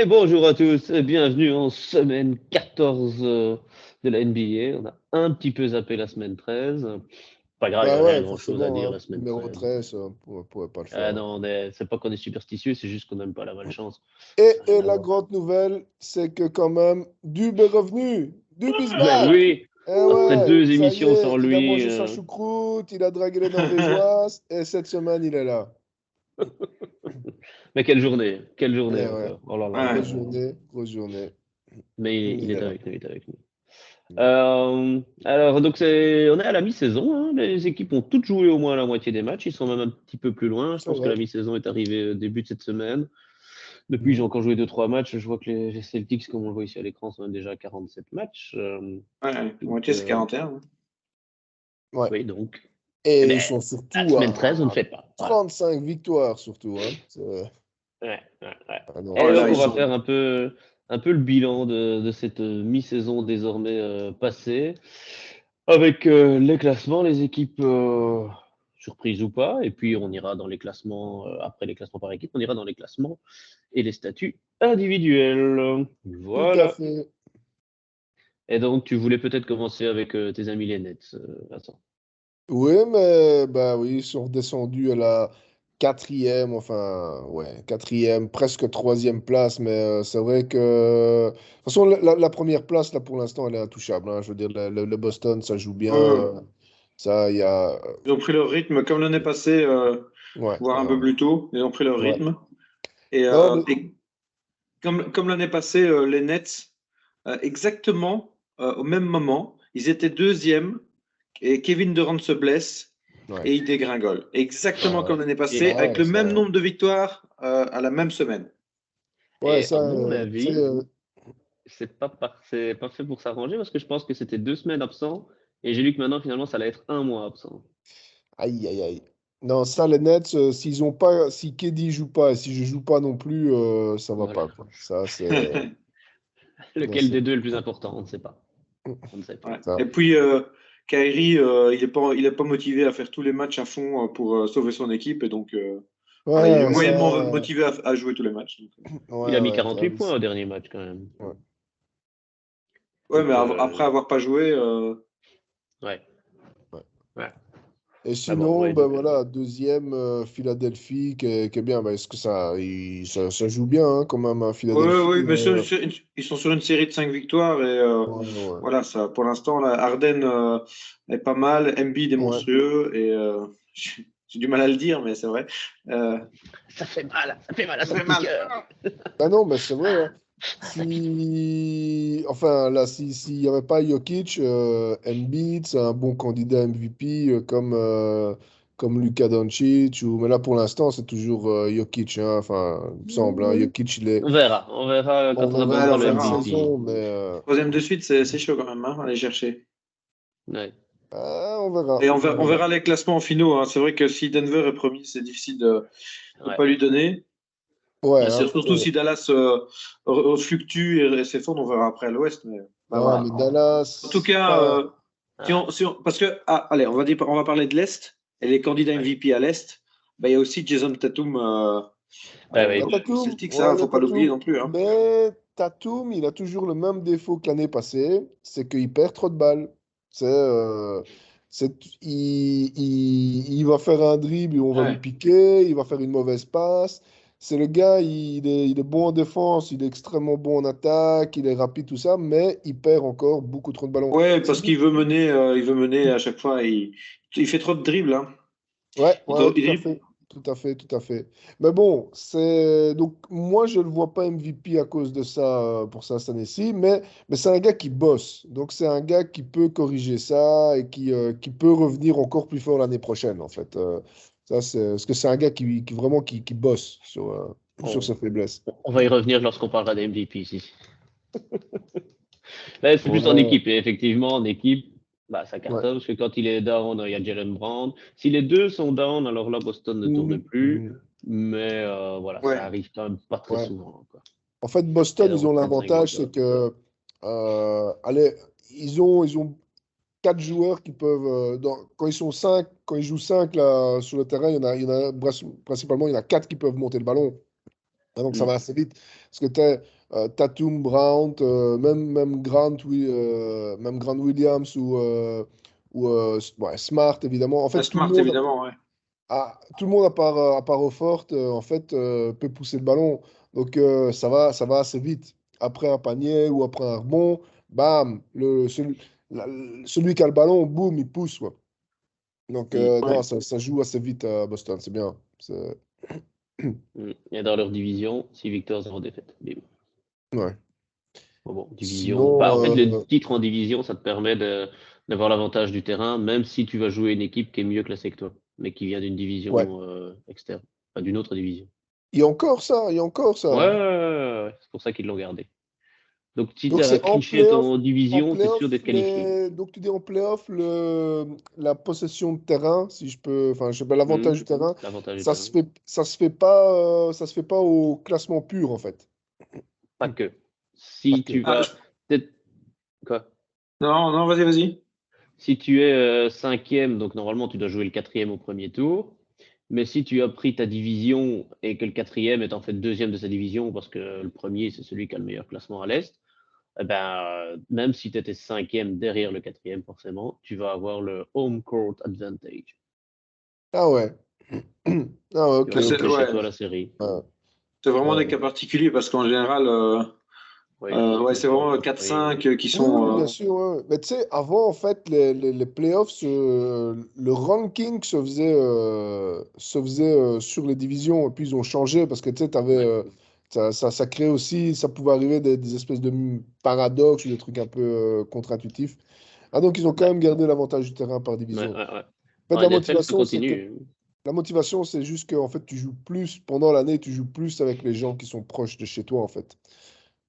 bonjour à tous et bienvenue en semaine 14 de la NBA. On a un petit peu zappé la semaine 13. Pas grave, il n'y Bah avait rien ouais, grand-chose à forcément, dire hein. la semaine Numéro 13. 13, on pouvait pas le Ah faire. non, c'est pas qu'on est superstitieux, c'est juste qu'on n'aime pas la malchance. Et, Ça n'a rien et à la voir. grande nouvelle, c'est que quand même, Dub est revenu. Dub is Ben back. oui, Eh après ouais, deux ça y émissions sans est, il a lui. mangé sa choucroute, il a dragué les Norvégeoises, et cette semaine, il est là. Mais quelle journée Eh ouais, encore. Oh là là là Ouais. grosse là là. journée, grosse journée. Mais il Il est est là. avec nous, il est avec nous. Il est là. Alors, donc, on est à la mi-saison, hein. Les équipes ont toutes joué au moins la moitié des matchs. Ils sont même un petit peu plus loin. Je C'est pense que vrai. la mi-saison est arrivée début de cette semaine. Depuis, j'ai encore joué 2-3 matchs. Je vois que les Celtics, comme on le voit ici à l'écran, sont même déjà à 47 matchs. Ouais, la Donc, moitié, c'est 41. Ouais. oui, donc. Eh Et ben, ils sont la surtout semaine 13, on ne à fait pas. Voilà. 35 victoires, surtout. Hein. Ouais, ouais, ouais. Ah non, Et Ouais, donc, là, on ils va sont. faire un peu le bilan de cette mi-saison désormais passée, avec les classements, les équipes surprises ou pas, et puis on ira dans les classements, après les classements par équipe, on ira dans les classements et les statuts individuels. tout à Voilà. fait. Et donc, tu voulais peut-être commencer avec tes amis les Nets, Vincent. Oui, mais bah oui, ils sont redescendus à la quatrième, enfin, ouais, quatrième, presque troisième place, mais c'est vrai que, de toute façon, la première place, là, pour l'instant, elle est intouchable, hein. Je veux dire, le Boston, ça joue bien, ça, il y a, Ils ont pris leur rythme comme l'année passée, ouais, voire un peu ouais, plus tôt. Ils ont pris leur ouais. rythme. Et, Non, comme l'année passée, les Nets, exactement au même moment, ils étaient deuxième et Kevin Durant se blesse ouais. et il dégringole. Exactement Ah ouais. comme l'année passée, Et, Ah avec ouais, le même ça, nombre de victoires à la même semaine. ouais, et ça, à mon c'est, avis, c'est pas fait pour s'arranger parce que je pense que c'était 2 semaines absent et j'ai lu que maintenant, finalement, ça allait être un mois absent. aïe, aïe, aïe. Non, ça, les Nets, s'ils ont pas, si KD joue pas, et si je joue pas non plus, ça va Voilà. pas, quoi. Ça, c'est, non, Lequel des deux est le plus important? On ne sait pas. On ne sait pas. Ouais. ça. Et puis, Kyrie, il est pas motivé à faire tous les matchs à fond pour sauver son équipe. Et donc, voilà, il est Ouais, ça, moyennement motivé à jouer tous les matchs. Donc, Il a ouais, mis ouais, 48 points au dernier match quand même. ouais. ouais, mais Donc, après avoir pas joué, ouais. Ouais. Ouais. Et Ah bon, sinon, ouais, ben donc, voilà, deuxième, Philadelphie, qui est bien. Ben, est-ce que ça joue bien, hein, quand même, à ouais, Philadelphie. ouais, mais ils sont sur une série de 5 victoires. Et Ouais, ouais. voilà, ça, pour l'instant, là, Harden est pas mal, Embiid est Ouais. monstrueux. Et j'ai du mal à le dire, mais c'est vrai. Euh, ça fait mal à ça son fait petit mal. cœur. Ben non, mais c'est vrai, hein. Ah, ça pique. Enfin, là, s'il n'y avait pas Jokic, Embiid, c'est un bon candidat MVP, comme Luka Doncic. Mais là, pour l'instant, c'est toujours Jokic, hein. Enfin, il me semble, hein. Jokic, il est. On verra On quand on verra Ouais, abordera on en le fin de verra, hein. MVP. saison, mais Troisième de suite, c'est chaud quand même, hein, aller chercher. on verra. Et On on verra. verra les classements finaux, hein. C'est vrai que si Denver est premier, c'est difficile de ne Ouais. pas lui donner. Ouais, C'est hein, surtout si Dallas fluctue et s'effondre, on verra après à l'ouest. Mais bah, non, voilà. mais En tout Dallas, cas, enfin, Ah. parce que, allez, on va parler de l'Est et les candidats Ouais. MVP à l'Est. Bah, il y a aussi Jason Tatum Ouais, ouais. il y a aux Tatum, Celtics, ouais, hein, il y a faut pas l'oublier Tatum, non plus, hein. mais Tatum, il a toujours le même défaut que l'année passée, c'est qu'il perd trop de balles. C'est, euh, il va faire un dribble et on va lui Ouais. piquer, il va faire une mauvaise passe. C'est le gars, il est bon en défense, il est extrêmement bon en attaque, il est rapide, tout ça, mais il perd encore beaucoup trop de ballons. Ouais, C'est parce qu'il veut mener à chaque fois. Il fait trop de dribbles, hein. Ouais, Il, ouais, il tout à dribble. fait. Tout à fait, tout à fait. Mais bon, c'est donc moi je ne le vois pas MVP à cause de ça pour ça cette année-ci, mais c'est un gars qui bosse. Donc c'est un gars qui peut corriger ça et qui peut revenir encore plus fort l'année prochaine en fait. Ça c'est parce que c'est un gars qui vraiment qui bosse sur On, ses faiblesses. on va y revenir lorsqu'on parlera des MVP ici. Là, c'est plus en Ouais, équipe. Et effectivement, en équipe, bah, ça ouais. cartonne parce que quand il est down, il y a Jalen Brown. Si les deux sont down, alors là, Boston ne tourne Mhm, plus. mhm. Mais voilà, ça Ouais. arrive quand même pas très Ouais. souvent, quoi. En fait, Et Boston, ils donc, ont 35 l'avantage, victoires. c'est que allez, ils ont quatre joueurs qui peuvent, quand ils sont cinq, quand ils jouent cinq là, sur le terrain, principalement, il y en a quatre qui peuvent monter le ballon. Ah, donc ça Hmm. va assez vite. Parce que Tatum, Brown, même même Grant Williams ou Smart, évidemment. En La fait, Smart, évidemment, ouais. tout le monde à part Offort, en fait, peut pousser le ballon. Donc, ça va assez vite. Après un panier ou après un rebond, bam, celui qui a le ballon, boum, il pousse, quoi. Donc, Mm, non, Ouais. ça joue assez vite à Boston, c'est bien. Et dans leur division, 6 victoires, 0 défaites. Bim. Ouais. Bon, division. Bah, en fait, Sinon, le titre en division, ça te permet d'avoir l'avantage du terrain, même si tu vas jouer une équipe qui est mieux classée que toi, mais qui vient d'une ouais. division externe, enfin d'une autre division. Il y a encore ça, il y a encore Ouais, ça. c'est pour ça qu'ils l'ont gardé. Donc, si tu Donc, as c'est cliché ton en division, tu es sûr playoff, d'être qualifié. donc tu dis en playoff, la possession de terrain, si je peux, enfin, je sais pas, Hmm, l'avantage du terrain, l'avantage du terrain. ça se fait pas au classement pur, en fait. Pas que. Pas Si que. tu vas. Peut-être. Quoi? Non, non, vas-y, vas-y. Si tu es cinquième, donc normalement tu dois jouer le quatrième au premier tour. Mais si tu as pris ta division et que le quatrième est en fait deuxième de sa division, parce que le premier c'est celui qui a le meilleur classement à l'Est, eh ben, même si tu étais cinquième derrière le quatrième, forcément, tu vas avoir le home court advantage. Ah ouais. Ah ouais, Tu ok, vas ok. rentrer chez Ouais, toi la série. Ouais, c'est vraiment des ouais. cas particuliers parce qu'en général, Oui, les ouais, équipes c'est sont vraiment construites. 4-5 qui Oui, oui, bien sont. sûr. Ouais. Mais tu sais, avant, en fait, les playoffs, le ranking se faisait sur les divisions. Et puis, ils ont changé parce que tu sais, Ouais. ça crée aussi, ça pouvait arriver des espèces de paradoxes ou des trucs un peu contre-intuitifs. Ah, donc, ils ont quand Bah, même gardé l'avantage du terrain par ouais, division. ouais, ouais. En fait, En NFL, ça continue. la motivation, c'est juste que en fait, tu joues plus pendant l'année, tu joues plus avec les gens qui sont proches de chez toi, en fait.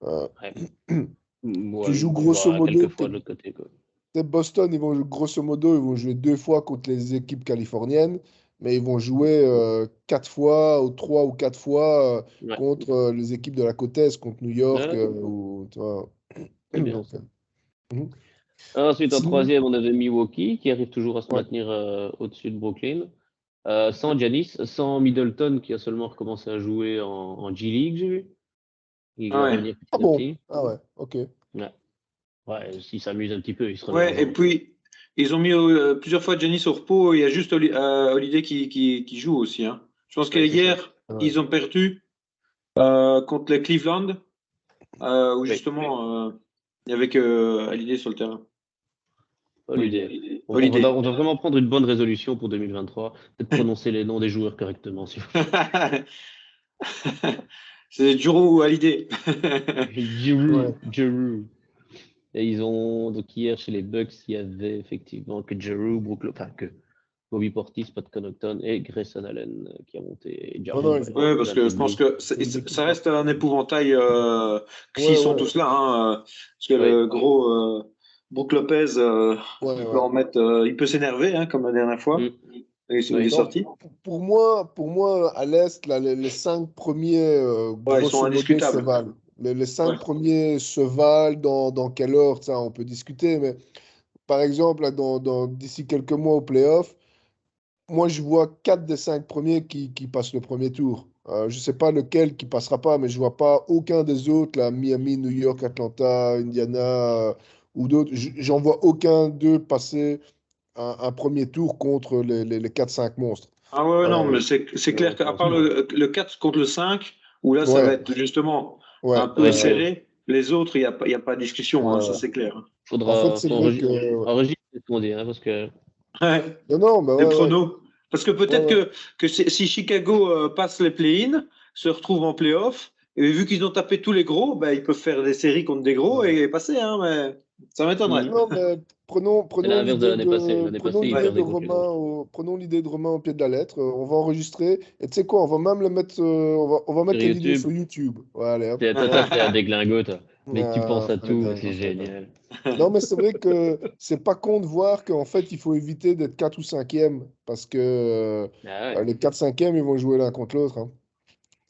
Euh, Ouais. tu Ouais, joues tu grosso vas quelques modo. fois de l'autre côté, quoi. Boston, grosso modo, ils vont jouer 2 fois contre les équipes californiennes, mais ils vont jouer 4 fois ou 3 ou 4 fois Ouais, contre les équipes de la côte Est, contre New York. ouais, Tu vois. c'est bien Donc, ça. mhm. Ensuite, en Sinon, troisième, on avait Milwaukee qui arrive toujours à se ouais. maintenir au-dessus de Brooklyn. Sans Giannis, sans Middleton qui a seulement recommencé à jouer en G-League, j'ai vu. Il Ah va ouais. revenir Ah petit à bon? petit. Ah ouais, ok. Ouais, ouais, s'il s'amuse un petit peu, il se remet en Ouais, et jambe. puis ils ont mis plusieurs fois Giannis au repos. Il y a juste Holiday qui joue aussi, hein. Je pense Ouais, c'est ça. qu'hier, Ouais. ils ont perdu contre les Cleveland, où Oui, justement il y avait que Holiday sur le terrain. Holiday. Holiday. On doit vraiment prendre une bonne résolution pour 2023. Peut-être prononcer les noms des joueurs correctement, s'il vous C'est Juro ou Holiday. plaît. Giroud, Ouais. Giroud. Et ils ont, donc hier, chez les Bucks, il y avait effectivement que Giroud, enfin que Bobby Portis, Pat Connaughton et Grayson Allen qui a monté, et Non, Jarrett non, Allen, Ouais, parce que je pense relatively. que c'est une équipe ça reste un épouvantail Ouais, s'ils sont ouais. tous là, hein, parce que Oui. le gros Brook Lopez, Ouais, il peut ouais. en mettre, il peut s'énerver, hein, comme la dernière fois. Mm. Il est Oui. Non, sorti. pour moi, à l'Est, là, les 5 premiers, Ouais, ils sont grosso modo, se indiscutables. valent. Les Ouais. 5 premiers se valent dans quel ordre, ça, on peut discuter. Mais par exemple, là, d'ici quelques mois au playoff, moi, je vois 4 des 5 premiers qui passent le premier tour. Je ne sais pas lequel qui passera pas, mais je vois pas aucun des autres, là, Miami, New York, Atlanta, Indiana ou d'autres. J'en vois aucun d'eux passer un premier tour contre les 4-5 monstres. Ah ouais, ouais, non, Euh, mais c'est Non, clair je qu'à pense part pas. le 4 contre le 5, où là, ça va ouais, être justement ouais, un peu Ouais, serré, les autres, il y a pas de discussion, hein, ça ouais. c'est clair. En fait, faut c'est vrai que. enregistrer ce qu'on dit, hein, parce que Ouais. Non, non, bah Les ouais, ouais. pronos. Parce que Ouais, peut-être ouais. que si Chicago passe les play-in, se retrouve en play-off, et vu qu'ils ont tapé tous les gros, ben, ils peuvent faire des séries contre des gros Ouais. et passer, hein, mais ça m'étonnerait. Non, mais c'est l'inverse de l'année passée. L'année passée, ils perdaient contre les gros. Prenons l'idée de Romain au pied de la lettre. On va enregistrer. Et tu sais quoi, on va même le mettre, on va Sur mettre les vidéos YouTube, sur YouTube. Ouais, allez, hop. toi, t'es un déglingo, toi. Mais tu penses Ah, à on fera les tout, dingues, on c'est fera les dingues. génial. Non, mais c'est vrai que c'est pas con de voir qu'en fait, il faut éviter d'être 4 ou 5e parce que Ah ouais, les 4 5e, ils vont jouer l'un contre l'autre, hein.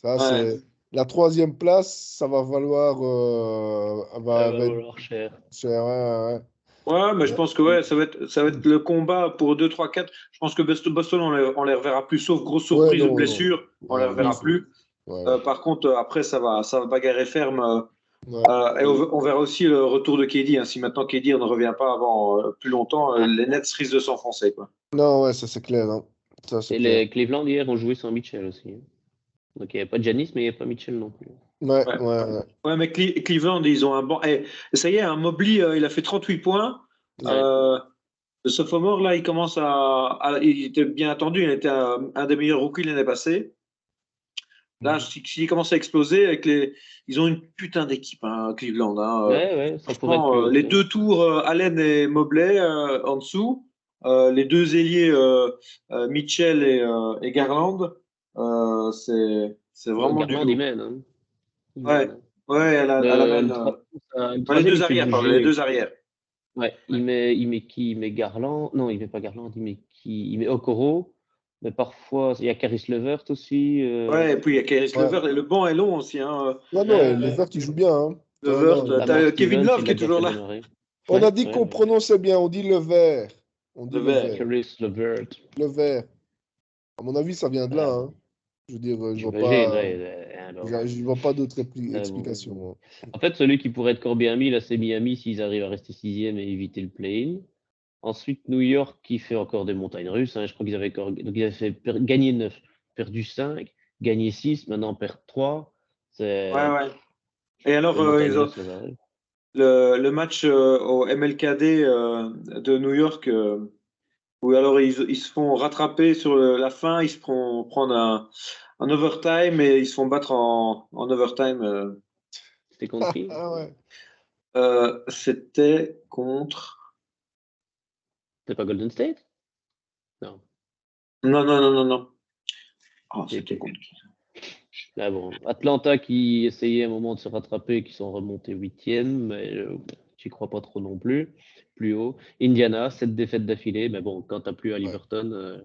Ça, Ouais. c'est la 3e place, ça va valoir, ça va va être valoir cher. cher, ouais, Ouais, mais je ouais. pense que ouais, ça va être le combat pour 2 3 4. Je pense que Boston, on les reverra plus, sauf grosse Ouais, surprise ou non, non. blessure, on les Ouais, reverra Hmm. blessure. plus. Ouais, ouais. Par contre, après, ça va bagarrer ferme. Ouais. Et on verra aussi le retour de KD. Si maintenant KD ne revient pas avant plus longtemps, les Nets risquent de s'enfoncer, quoi. Non, ouais, ça c'est clair. Hein. Ça, c'est Et clair. les Cleveland hier ont joué sans Mitchell aussi. Donc il n'y avait pas de Giannis, mais il n'y avait pas Mitchell non plus. Ouais, Ouais. ouais, ouais. Ouais, mais Cleveland, ils ont un bon. Et ça y est, Mobley, il a fait 38 points. Ouais. Le sophomore, là, il commence il était bien attendu. Il était un des meilleurs rookies l'année passée. Là, s'il commence à exploser, ils ont une putain d'équipe, Cleveland. Ouais, ça pourrait être Franchement, plus haut. les deux tours, Allen et Mobley en dessous. Les deux ailiers, Mitchell et Garland. C'est vraiment du Garland, il lourd. mène. Hein. Il Ouais, mène, hein. ouais, elle amène. Le Les troisième, deux il fait arrières, pardon, bouger. les deux arrières. Ouais, il met qui? Il met Garland. Non, il met pas Garland. Il met qui? Il met Okoro. Mais parfois, il y a Caris Levert aussi. Ouais, et puis il y a Caris Ouais. Levert, et le banc est long aussi. Hein. Ouais, non, les Verts, ils jouent bien. Hein. Levert, Non, t'as Lamar Kevin Stevens, Love il qui a est déjà toujours fait là. démarrer. On a Ouais, dit qu'on ouais. prononçait bien, on dit le vert. On dit le Levert. vert. Caris Levert. Le vert. À mon avis, ça vient de là. Hein. Je veux dire, je vois J'imagine, pas, alors, je vois pas d'autres bon. explications. Hein. En fait, celui qui pourrait être encore bien mis, là, c'est Miami s'ils arrivent à rester sixième et éviter le play-in. Ensuite, New York qui fait encore des montagnes russes. Hein. Je crois qu'ils avaient, donc, ils avaient fait gagner 9, perdu 5, gagné 6, maintenant perdre 3. Ouais, C'est ouais. Et alors, des montagnes ils ont russes, ça va. le match au MLKD de New York, où alors ils se font rattraper sur la fin, ils se font prendre un overtime et ils se font battre en overtime. C'était contre qui? Ah ouais. C'était contre. C'était pas Golden State? Non. Non, non, non, non, non. Oh, C'était c'était qui? contre qui? Là, bon. Atlanta qui essayait un moment de se rattraper, qui sont remontés huitième, mais j'y crois pas trop non plus. Plus haut. Indiana, 7 défaites d'affilée, mais bon, quand t'as plus à Liverton,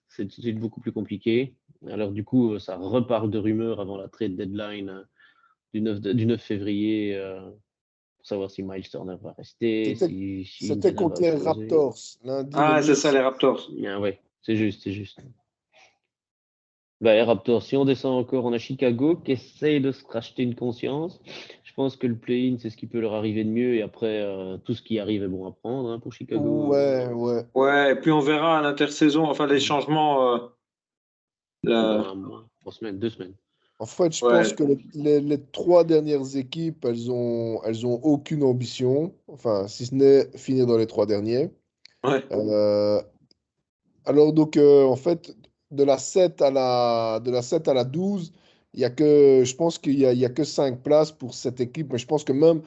c'est tout de suite beaucoup plus compliqué. Alors du coup, ça repart de rumeurs avant la trade deadline du 9 février pour savoir si Miles Turner va rester, si C'était Indiana va contre les exploser. Raptors, lundi Ah, le c'est 9. ça, les Raptors. Ah ouais, c'est juste, c'est juste. Bah, les Raptors, si on descend encore, on a Chicago qui essaye de se racheter une conscience. Je pense que le play-in, c'est ce qui peut leur arriver de mieux. Et après, tout ce qui arrive est bon à prendre hein, pour Chicago. Ouais, ouais. Ouais, et puis on verra à l'intersaison, enfin les changements. Dans un mois, 3 semaines, 2 semaines. En fait, je Ouais. pense que les trois dernières équipes, elles ont aucune ambition. Enfin, si ce n'est finir dans les trois derniers. Ouais. Alors, donc, en fait, de la 7 à la 12, je pense il y a que 5 places pour cette équipe. Mais je pense que même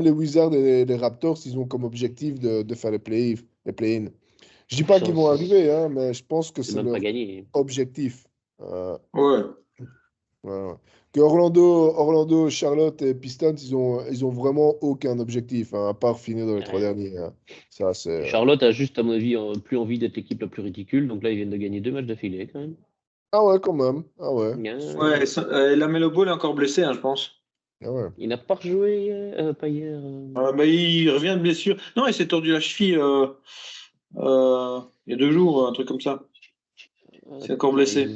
les Wizards et les Raptors, ils ont comme objectif de faire les play-in. Je dis pas qu'ils vont arriver, hein, mais je pense que C'est c'est même leur pas gagné. objectif. Euh, Ouais. ouais. Que Orlando, Charlotte et Pistons, ils ont vraiment aucun objectif, hein, à part finir dans les trois derniers. Hein. Ça, c'est. Charlotte a juste, à mon avis, plus envie d'être l'équipe la plus ridicule. Donc là, ils viennent de gagner 2 matchs d'affilée quand même. Ah ouais, quand même. Ah ouais. Ouais, et Lamelo Ball est encore blessé, je pense. Ah ouais. Il n'a pas rejoué hier, pas hier. Bah, il revient de blessure. Non, il s'est tordu la cheville il y a 2 jours, un truc comme ça. C'est encore blessé.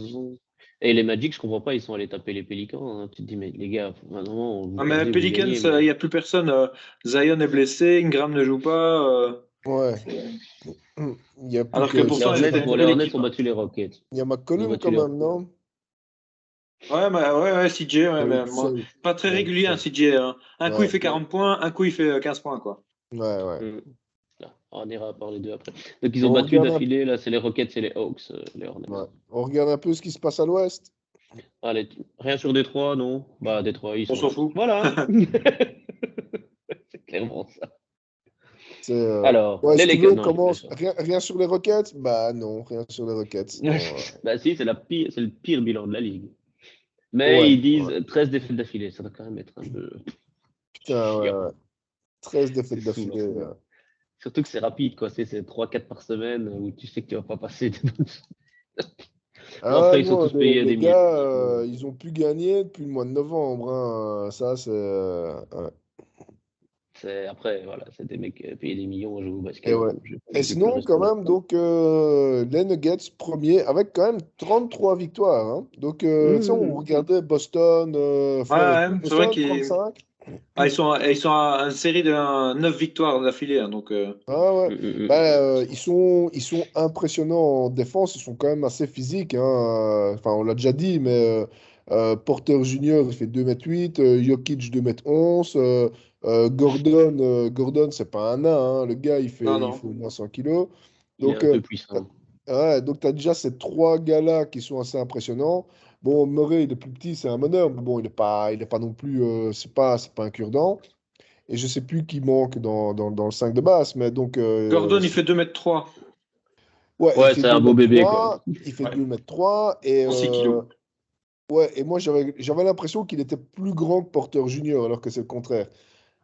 Et les Magic, je comprends pas, ils sont allés taper les Pélicans. Hein. Tu te dis, mais les gars, maintenant, vous Ah, mais perdez, vous Pelicans, gagnez. il n'y a plus personne. Zion est blessé, Ingram ne joue pas. Ouais. Il y a plus Alors que pourtant, les c'était une Hornets belle ont équipe. battu les Rockets. Il y a Ils ont McCollum battu quand les même, non? Ouais, CJ, ouais, mais moi, Seul. pas très Ouais, régulier, seul. CJ. Hein. Un coup, il Ouais. fait 40 points, un coup, il fait 15 points, quoi. Ouais, ouais. Là, on ira parler d'eux après. Donc, ils ont On battu regarde d'affilée. Là, c'est les Rockets et les Hawks, les Hornets. Ouais. On regarde un peu ce qui se passe à l'ouest. Allez, rien sur Détroit, non? Bah, Détroit, ils sont. On s'en fout. Voilà. C'est clairement ça. Alors, ouais, les si tu Lakers. veux, on Non, commence. Rien sur les Rockets? Bah non, rien sur les Rockets. Non, bah, si, c'est le pire bilan de la ligue. Mais ouais, ils disent ouais. 13 défaites d'affilée. Ça doit quand même être un peu. Putain, ouais, chiant. ouais. 13 défaites C'est saoulant. d'affilée. Surtout que c'est rapide, quoi. C'est 3-4 par semaine où tu sais que tu vas pas passer. Ah Après, ouais, ils sont non, tous payés les des millions. gars, ils ont pu gagner depuis le mois de novembre. Hein. Ça, c'est. Ouais. Après, voilà, c'est des mecs payés des millions à jouer au Et basket. ouais. Donc je Et vais plus sinon, rester quand là. même, donc, les Nuggets premier avec quand même 33 victoires. Hein. Donc, tu sais, on regardait Boston, Ouais, c'est vrai Boston qu'il 35. Ils sont à une série de 9 victoires d'affilée. Hein, donc, Ah ouais. Mm. Ils sont impressionnants en défense, ils sont quand même assez physiques, hein. Enfin, on l'a déjà dit, mais Porter Junior, il fait 2,8 m, Jokic 2,11 m. Gordon, c'est pas un nain, hein. Le gars, il non, fait, il non. fait au moins 100 kilos. Il est Donc, un peu t'as- puissant. ouais, donc tu as déjà ces trois gars-là qui sont assez impressionnants. Bon, Murray, il est plus petit, c'est un meneur, mais bon, il est pas non plus, c'est pas un cure-dent. Et je sais plus qui manque dans le 5 de base, mais donc, Gordon, il fait 2,3 m. ouais, il Ouais, fait c'est 2 un beau mètres bébé, quoi. 3, il fait Ouais, 2,3 m et 106 kilos. ouais, et moi j'avais l'impression qu'il était plus grand que Porter Junior alors que c'est le contraire.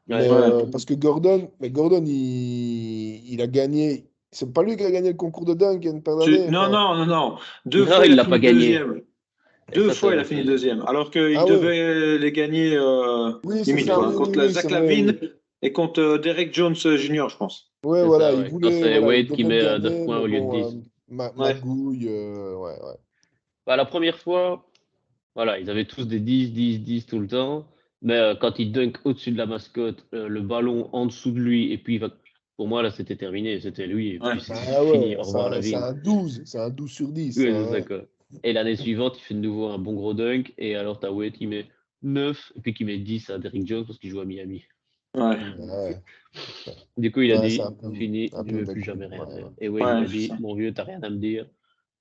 Mais Ouais. Ouais. parce que Gordon il a gagné, c'est pas lui qui a gagné le concours de dunk il y a une paire d'années, Non, enfin. non, non, non. Deux Non, fois, il il a l'a pas fini gagné. deuxième. Et Deux ça, c'est fois, il a fini honteux. deuxième. Alors qu'il Ah ouais, devait les gagner oui, c'est limite, ça, quoi. oui, oui, Contre oui, c'est Zach vrai, Lavine oui. et contre Derek Jones Jr., je pense. Ouais, C'est voilà, ça, ouais. Quand c'est voilà, il Wade qui devait le met 9 gagner, points mais au lieu de bon, 10. Ouais. Magouille, ouais, ouais. Bah, la première fois, voilà, ils avaient tous des 10, 10, 10 tout le temps. Mais quand il dunk au-dessus de la mascotte, le ballon en dessous de lui, et puis pour moi, là, c'était terminé. C'était lui, et puis Ouais. c'était Bah fini. ouais, Au c'est revoir, la un, c'est ville. un 12, c'est un 12 sur 10, Oui, c'est ça, hein. quoi. Et l'année suivante, il fait de nouveau un bon gros dunk. Et alors, t'as Wade qui met 9, et puis qui met 10 à Derrick Jones parce qu'il joue à Miami. Ouais, Du coup, il a ouais, c'est dit, fini, un je peu veux plus bête. jamais rien Ouais. faire. Et Wade, il Ouais, a c'est dit, ça. mon vieux, t'as rien à me dire.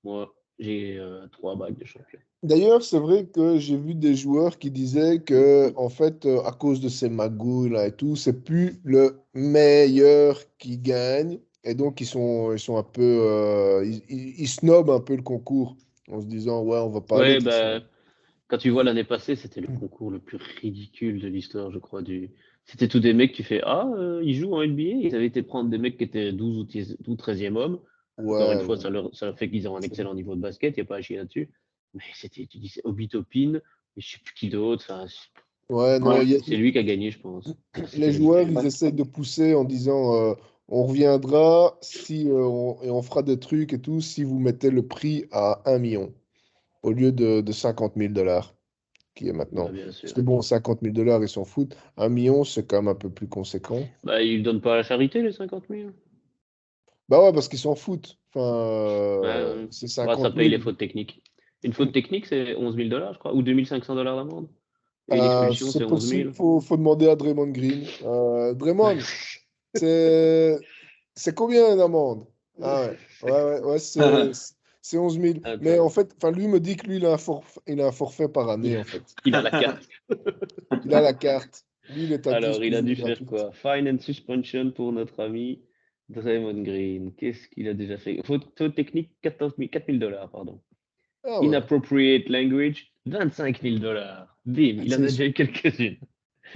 Moi, j'ai 3 bagues de champion. D'ailleurs, c'est vrai que j'ai vu des joueurs qui disaient que, en fait, à cause de ces magouilles là et tout, c'est plus le meilleur qui gagne. Et donc, ils sont un peu. Ils snobent un peu le concours en se disant, ouais, on va pas aller, Ouais, de toute façon. bah, quand tu vois l'année passée, c'était le concours le plus ridicule de l'histoire, je crois. C'était tous des mecs qui fait ah, ils jouent en NBA. Ils avaient été prendre des mecs qui étaient 12 ou 13e homme. Encore une Ouais, fois, ouais. ça fait qu'ils ont un C'est- excellent niveau de basket, il n'y a pas à chier là-dessus. Mais c'était, tu dis, c'est Obi Toppin, et je sais plus qui d'autre. Enfin, Ouais, non, Ouais. c'est lui qui a gagné, je pense. C'était les joueurs, ridicule. ils essayent de pousser en disant on reviendra si et on fera des trucs et tout si vous mettez le prix à 1 million au lieu de 50 000 $ qui est Bah, maintenant. bien Parce sûr. que bon, 50 000 $, ils s'en foutent. 1 million, c'est quand même un peu plus conséquent. Bah, ils ne donnent pas à la charité, les 50 000. Bah ouais, parce qu'ils s'en foutent. Enfin, Ouais, c'est bah, ça 50 paye les 000. fautes techniques. Une faute technique, c'est 11 000 $, je crois, ou 2 500 $ d'amende. Et une expulsion, c'est C'est 11 possible, 000. faut demander à Draymond Green. Draymond, c'est c'est combien d'amende? Ah ouais, ouais, ouais, ouais, c'est 11 000. Mais en Attends, fait, enfin, lui me dit que lui, il a un forfait par année, il, en fait. il a la carte. Il a la carte. Lui, il est à 12 Alors, il a dû cuisines faire gratuites. quoi? Fine and suspension pour notre ami Draymond Green. Qu'est-ce qu'il a déjà fait? Faute technique, 4 000 $, pardon. Ah ouais. Inappropriate language, 25 000 $. Bim, il en a C'est- déjà eu quelques-unes.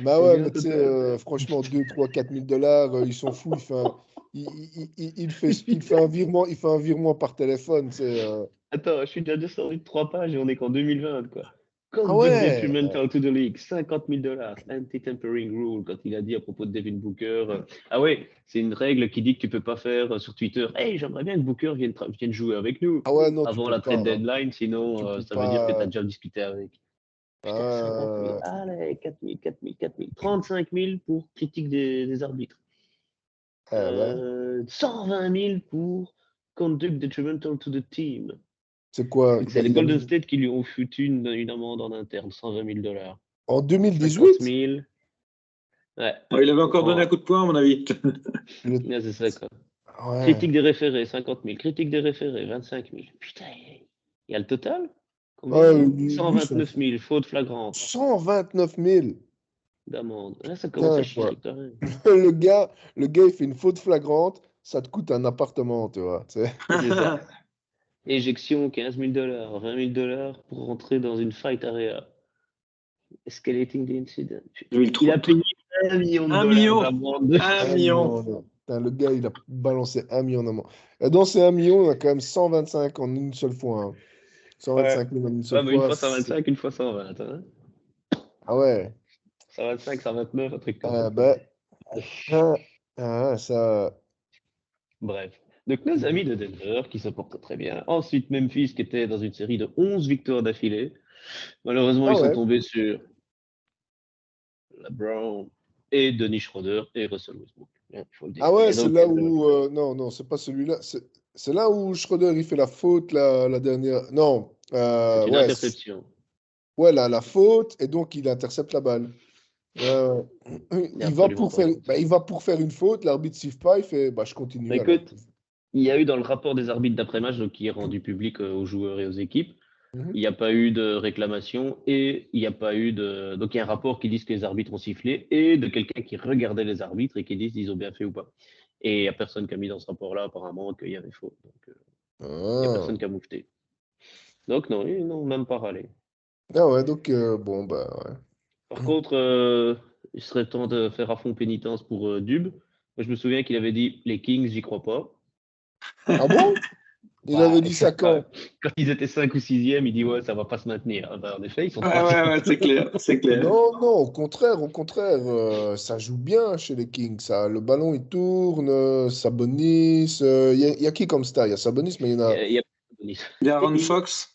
Bah ouais, Combien au mais tu sais, total? franchement, 2, 3, 4 000 $, ils s'en foutent. Enfin, il fait un virement par téléphone. Attends, je suis déjà descendu de 3 pages et on est qu'en 2020, quoi. Ah Conduct ouais. detrimental to the league, 50 000 $. Anti-tampering rule, quand il a dit à propos de Devin Booker. Ah ouais, c'est une règle qui dit que tu peux pas faire sur Twitter. Hey, j'aimerais bien que Booker vienne jouer avec nous Ah ouais, non, tu avant peux la pas, trade hein. deadline, sinon Tu peux ça veut dire que tu as pas. déjà discuté avec. Putain, 50 000. euh, Allez, 4 000, 4 000, 4 000. 35 000 pour critique des arbitres. ouais. 120 000 pour conduct detrimental to the team. C'est quoi? C'est les Golden State qui lui ont foutu une amende en interne, 120 000 $. En 50 2018? 000. Ouais. Ouais, il avait encore donné un En... coup de poing, à mon avis. Le- Ouais, c'est ça, quoi. Ouais. Critique des référés, 50 000. Critique des référés, 25 000. Putain, il y a le total? Combien Ouais, là? lui, 129 000, faute flagrante 129 000. d'amende. Là, ça commence à Putain, quoi. chier quand même. Le gars, il fait une faute flagrante, ça te coûte un appartement, tu vois. C'est ça. Éjection, 15 000 $, 20 000 $ pour rentrer dans une fight area. Escalating the incident. Il a 2003. payé 1 million de 1 dollars million. d'amende. 1 Un million. million. Non. Putain, le gars, il a balancé 1 million d'amende. Et dans ces 1 million, il y a quand même 125 en une seule fois, hein. Ouais. 125 000 en une seule Ouais, mais une fois. fois 125, une fois 120. Hein. Ah ouais. 125, 129, un truc comme ça. Ben, ah, ça. Bref. Donc, nos amis de Denver qui se portent très bien. Ensuite, Memphis qui était dans une série de 11 victoires d'affilée. Malheureusement, Ah ils sont ouais. tombés sur LeBron et Dennis Schroeder et Russell Westbrook. Il faut le dire. Ah ouais, Et c'est donc, là où... non, c'est pas celui-là. C'est là où Schroeder, il fait la faute, la dernière... Non, c'est une ouais, interception. ouais, la faute, et donc il intercepte la balle. Ouais. Il est Il va absolument pour faire, fantastique. il va pour faire une faute, l'arbitre siffle pas, il fait, je continue Bah, alors. écoute, il y a eu dans le rapport des arbitres d'après-match, donc qui est rendu public aux joueurs et aux équipes, Mhm. il n'y a pas eu de réclamation et il n'y a pas eu de. Donc il y a un rapport qui dit que les arbitres ont sifflé et de quelqu'un qui regardait les arbitres et qui dit s'ils ont bien fait ou pas. Et il n'y a personne qui a mis dans ce rapport-là apparemment qu'il y avait faute. Donc il n'y a Ah. personne qui a moufté. Donc non, ils n'ont même pas râlé. Ah ouais, donc bon, ouais. Par contre, il serait temps de faire à fond pénitence pour Dub. Moi, je me souviens qu'il avait dit les Kings, j'y crois pas. Ah bon? Il Bah, avait dit ça quand? quand ils étaient 5 ou 6e, il dit ouais, ça va pas se maintenir. Ah bah, en effet, ils sont Ouais, 3e. ouais, c'est clair, c'est clair. Non, non, au contraire, ça joue bien chez les Kings. Ça, le ballon, il tourne, Sabonis. Il y a qui comme star? Il y a Sabonis, mais il y en a. Il y a Il y a Aaron Fox.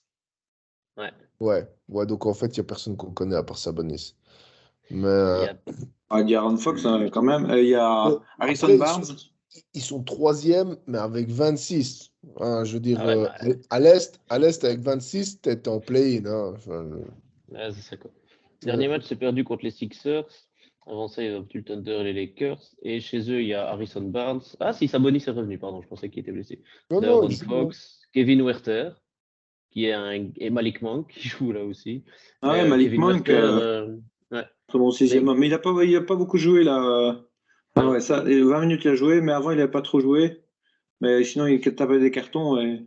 Ouais, Ouais, donc en fait, il n'y a personne qu'on connaît à part Sabonis. Mais il y a Il y a Aaron Fox quand même. Il y a Harrison après, Barnes. ils sont troisième, mais avec 26. Hein, je veux dire, Ah ouais, bah, à l'Est, avec 26, t'es en play-in. Hein. Enfin, ouais, c'est ça quoi. Dernier match, c'est perdu contre les Sixers. Avant ça, il y a le Thunder et les Lakers. Et chez eux, il y a Harrison Barnes. Ah si, Sabonis est revenu, pardon, je pensais qu'il était blessé. non, Aaron il joue, hein. Fox, Kevin Werther, et Malik Monk qui joue là aussi. Ah Mais ouais, Malik Kevin Monk, Werther, ouais. très bon sixième homme. Mais il a pas beaucoup joué là. Ah Non. ouais, ça, 20 minutes il a joué, mais avant il n'avait pas trop joué. Mais sinon il tapait des cartons. Et...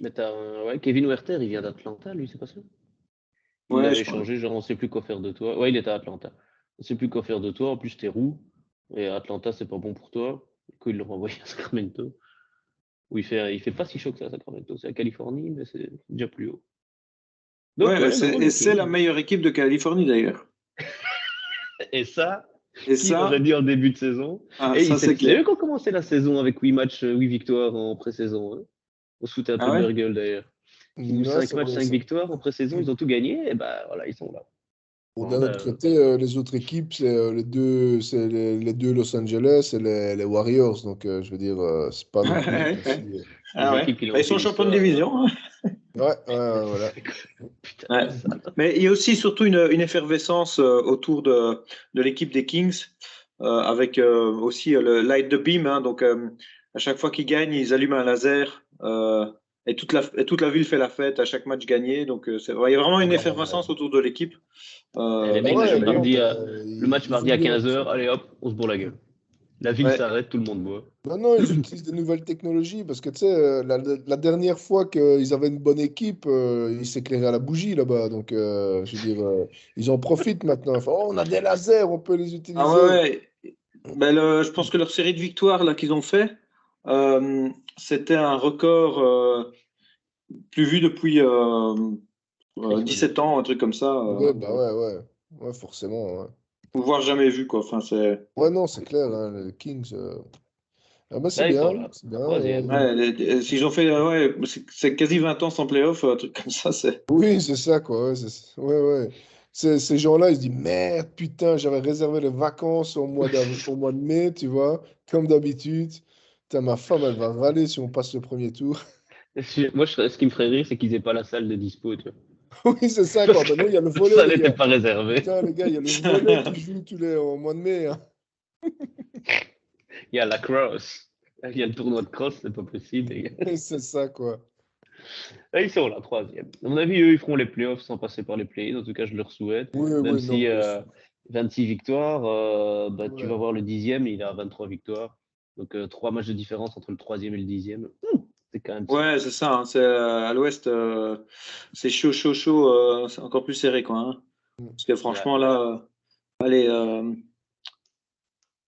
Mais t'as ouais, Kevin Werther, il vient d'Atlanta, lui, c'est pas ça? Il Ouais, l'avait je crois. échangé, genre on sait plus quoi faire de toi. Ouais, il était à Atlanta. On sait plus quoi faire de toi, en plus t'es roux. Et Atlanta, c'est pas bon pour toi. Du coup, ils l'ont envoyé à Sacramento. Où il fait pas si chaud que ça à Sacramento. C'est la Californie, mais c'est déjà plus haut. Donc, Ouais, ouais, non, et donc, c'est la meilleure équipe de Californie d'ailleurs. et ça, Et qui l'aurait ça, dit en début de saison? Et ça c'est c'est clair. eux qui ont commencé la saison avec 8 matchs, 8 victoires en pré-saison. Hein. On se foutait un Ah peu de ouais? leur gueule d'ailleurs. Ou Ouais, 5 c'est matchs, vrai, 5 ça. victoires en pré-saison, ils ont tout gagné, et bah voilà, ils sont là. Bon, Bon, d'un autre côté, les autres équipes, c'est les deux Los Angeles et les Warriors. Donc, je veux dire, c'est pas non plus aussi. Ah les ouais. équipes qui l'ont Ils fait sont champions de l'histoire. division. Hein. Voilà. Putain, Ouais. ça. Mais il y a aussi surtout une effervescence autour de l'équipe des Kings, avec aussi le Light the Beam. Hein, donc, à chaque fois qu'ils gagnent, ils allument un laser. Et toute la ville fait la fête à chaque match gagné. Donc, il y a vraiment une effervescence autour de l'équipe. Et les Bah mecs, ouais, non, le match ils ont mardi à bien. 15h, allez hop, on se bourre la gueule. La ville Ouais. s'arrête, tout le monde boit. Non, non, ils utilisent des nouvelles technologies parce que tu sais, la dernière fois qu'ils avaient une bonne équipe, ils s'éclairaient à la bougie là-bas. Donc, je veux dire, ils en profitent maintenant. Enfin, oh, on a des lasers, on peut les Ah utiliser. ouais. Ben, je pense que leur série de victoires là qu'ils ont fait, c'était un record plus vu depuis 17 ans, un truc comme ça, Ouais, ouais, forcément. Ouais, voire jamais vu quoi. Enfin, c'est ouais non, c'est clair, hein, les Kings. Ah bah, c'est Là, ils bien, sont là. c'est bien. Troisième. ouais, s'ils ont fait c'est quasi 20 ans sans playoff, un truc comme ça, c'est Oui, c'est ça, quoi. Ouais, ouais. Ces gens-là, ils se disent, merde, putain, j'avais réservé les vacances au mois de mai, tu vois, comme d'habitude. Putain, ma femme, elle va râler si on passe le premier tour. Moi, ce qui me ferait rire, c'est qu'ils aient pas la salle de dispo, tu vois. Oui, c'est ça, quoi. Parce Maintenant, il y a le que volet, ça les n'était gars. pas réservé. Putain, les gars, il y a le volet qui joue au mois de mai. Hein. Il y a la cross. Il y a le tournoi de cross, c'est pas possible, les gars. C'est ça, quoi. Là, ils sont là, troisième. À mon avis, eux, ils feront les playoffs sans passer par les play-ins. En tout cas, je leur souhaite. Oui, Même oui, non, si mais 26 victoires, tu vas ouais. voir le 10e, il a 23 victoires. Donc, 3 matchs de différence entre le 3e et le 10e. C'est quand même serré. ouais, c'est ça. Hein, c'est à l'Ouest, c'est chaud, chaud, chaud. C'est encore plus serré quoi. Hein. Parce que Ouais. franchement là, allez.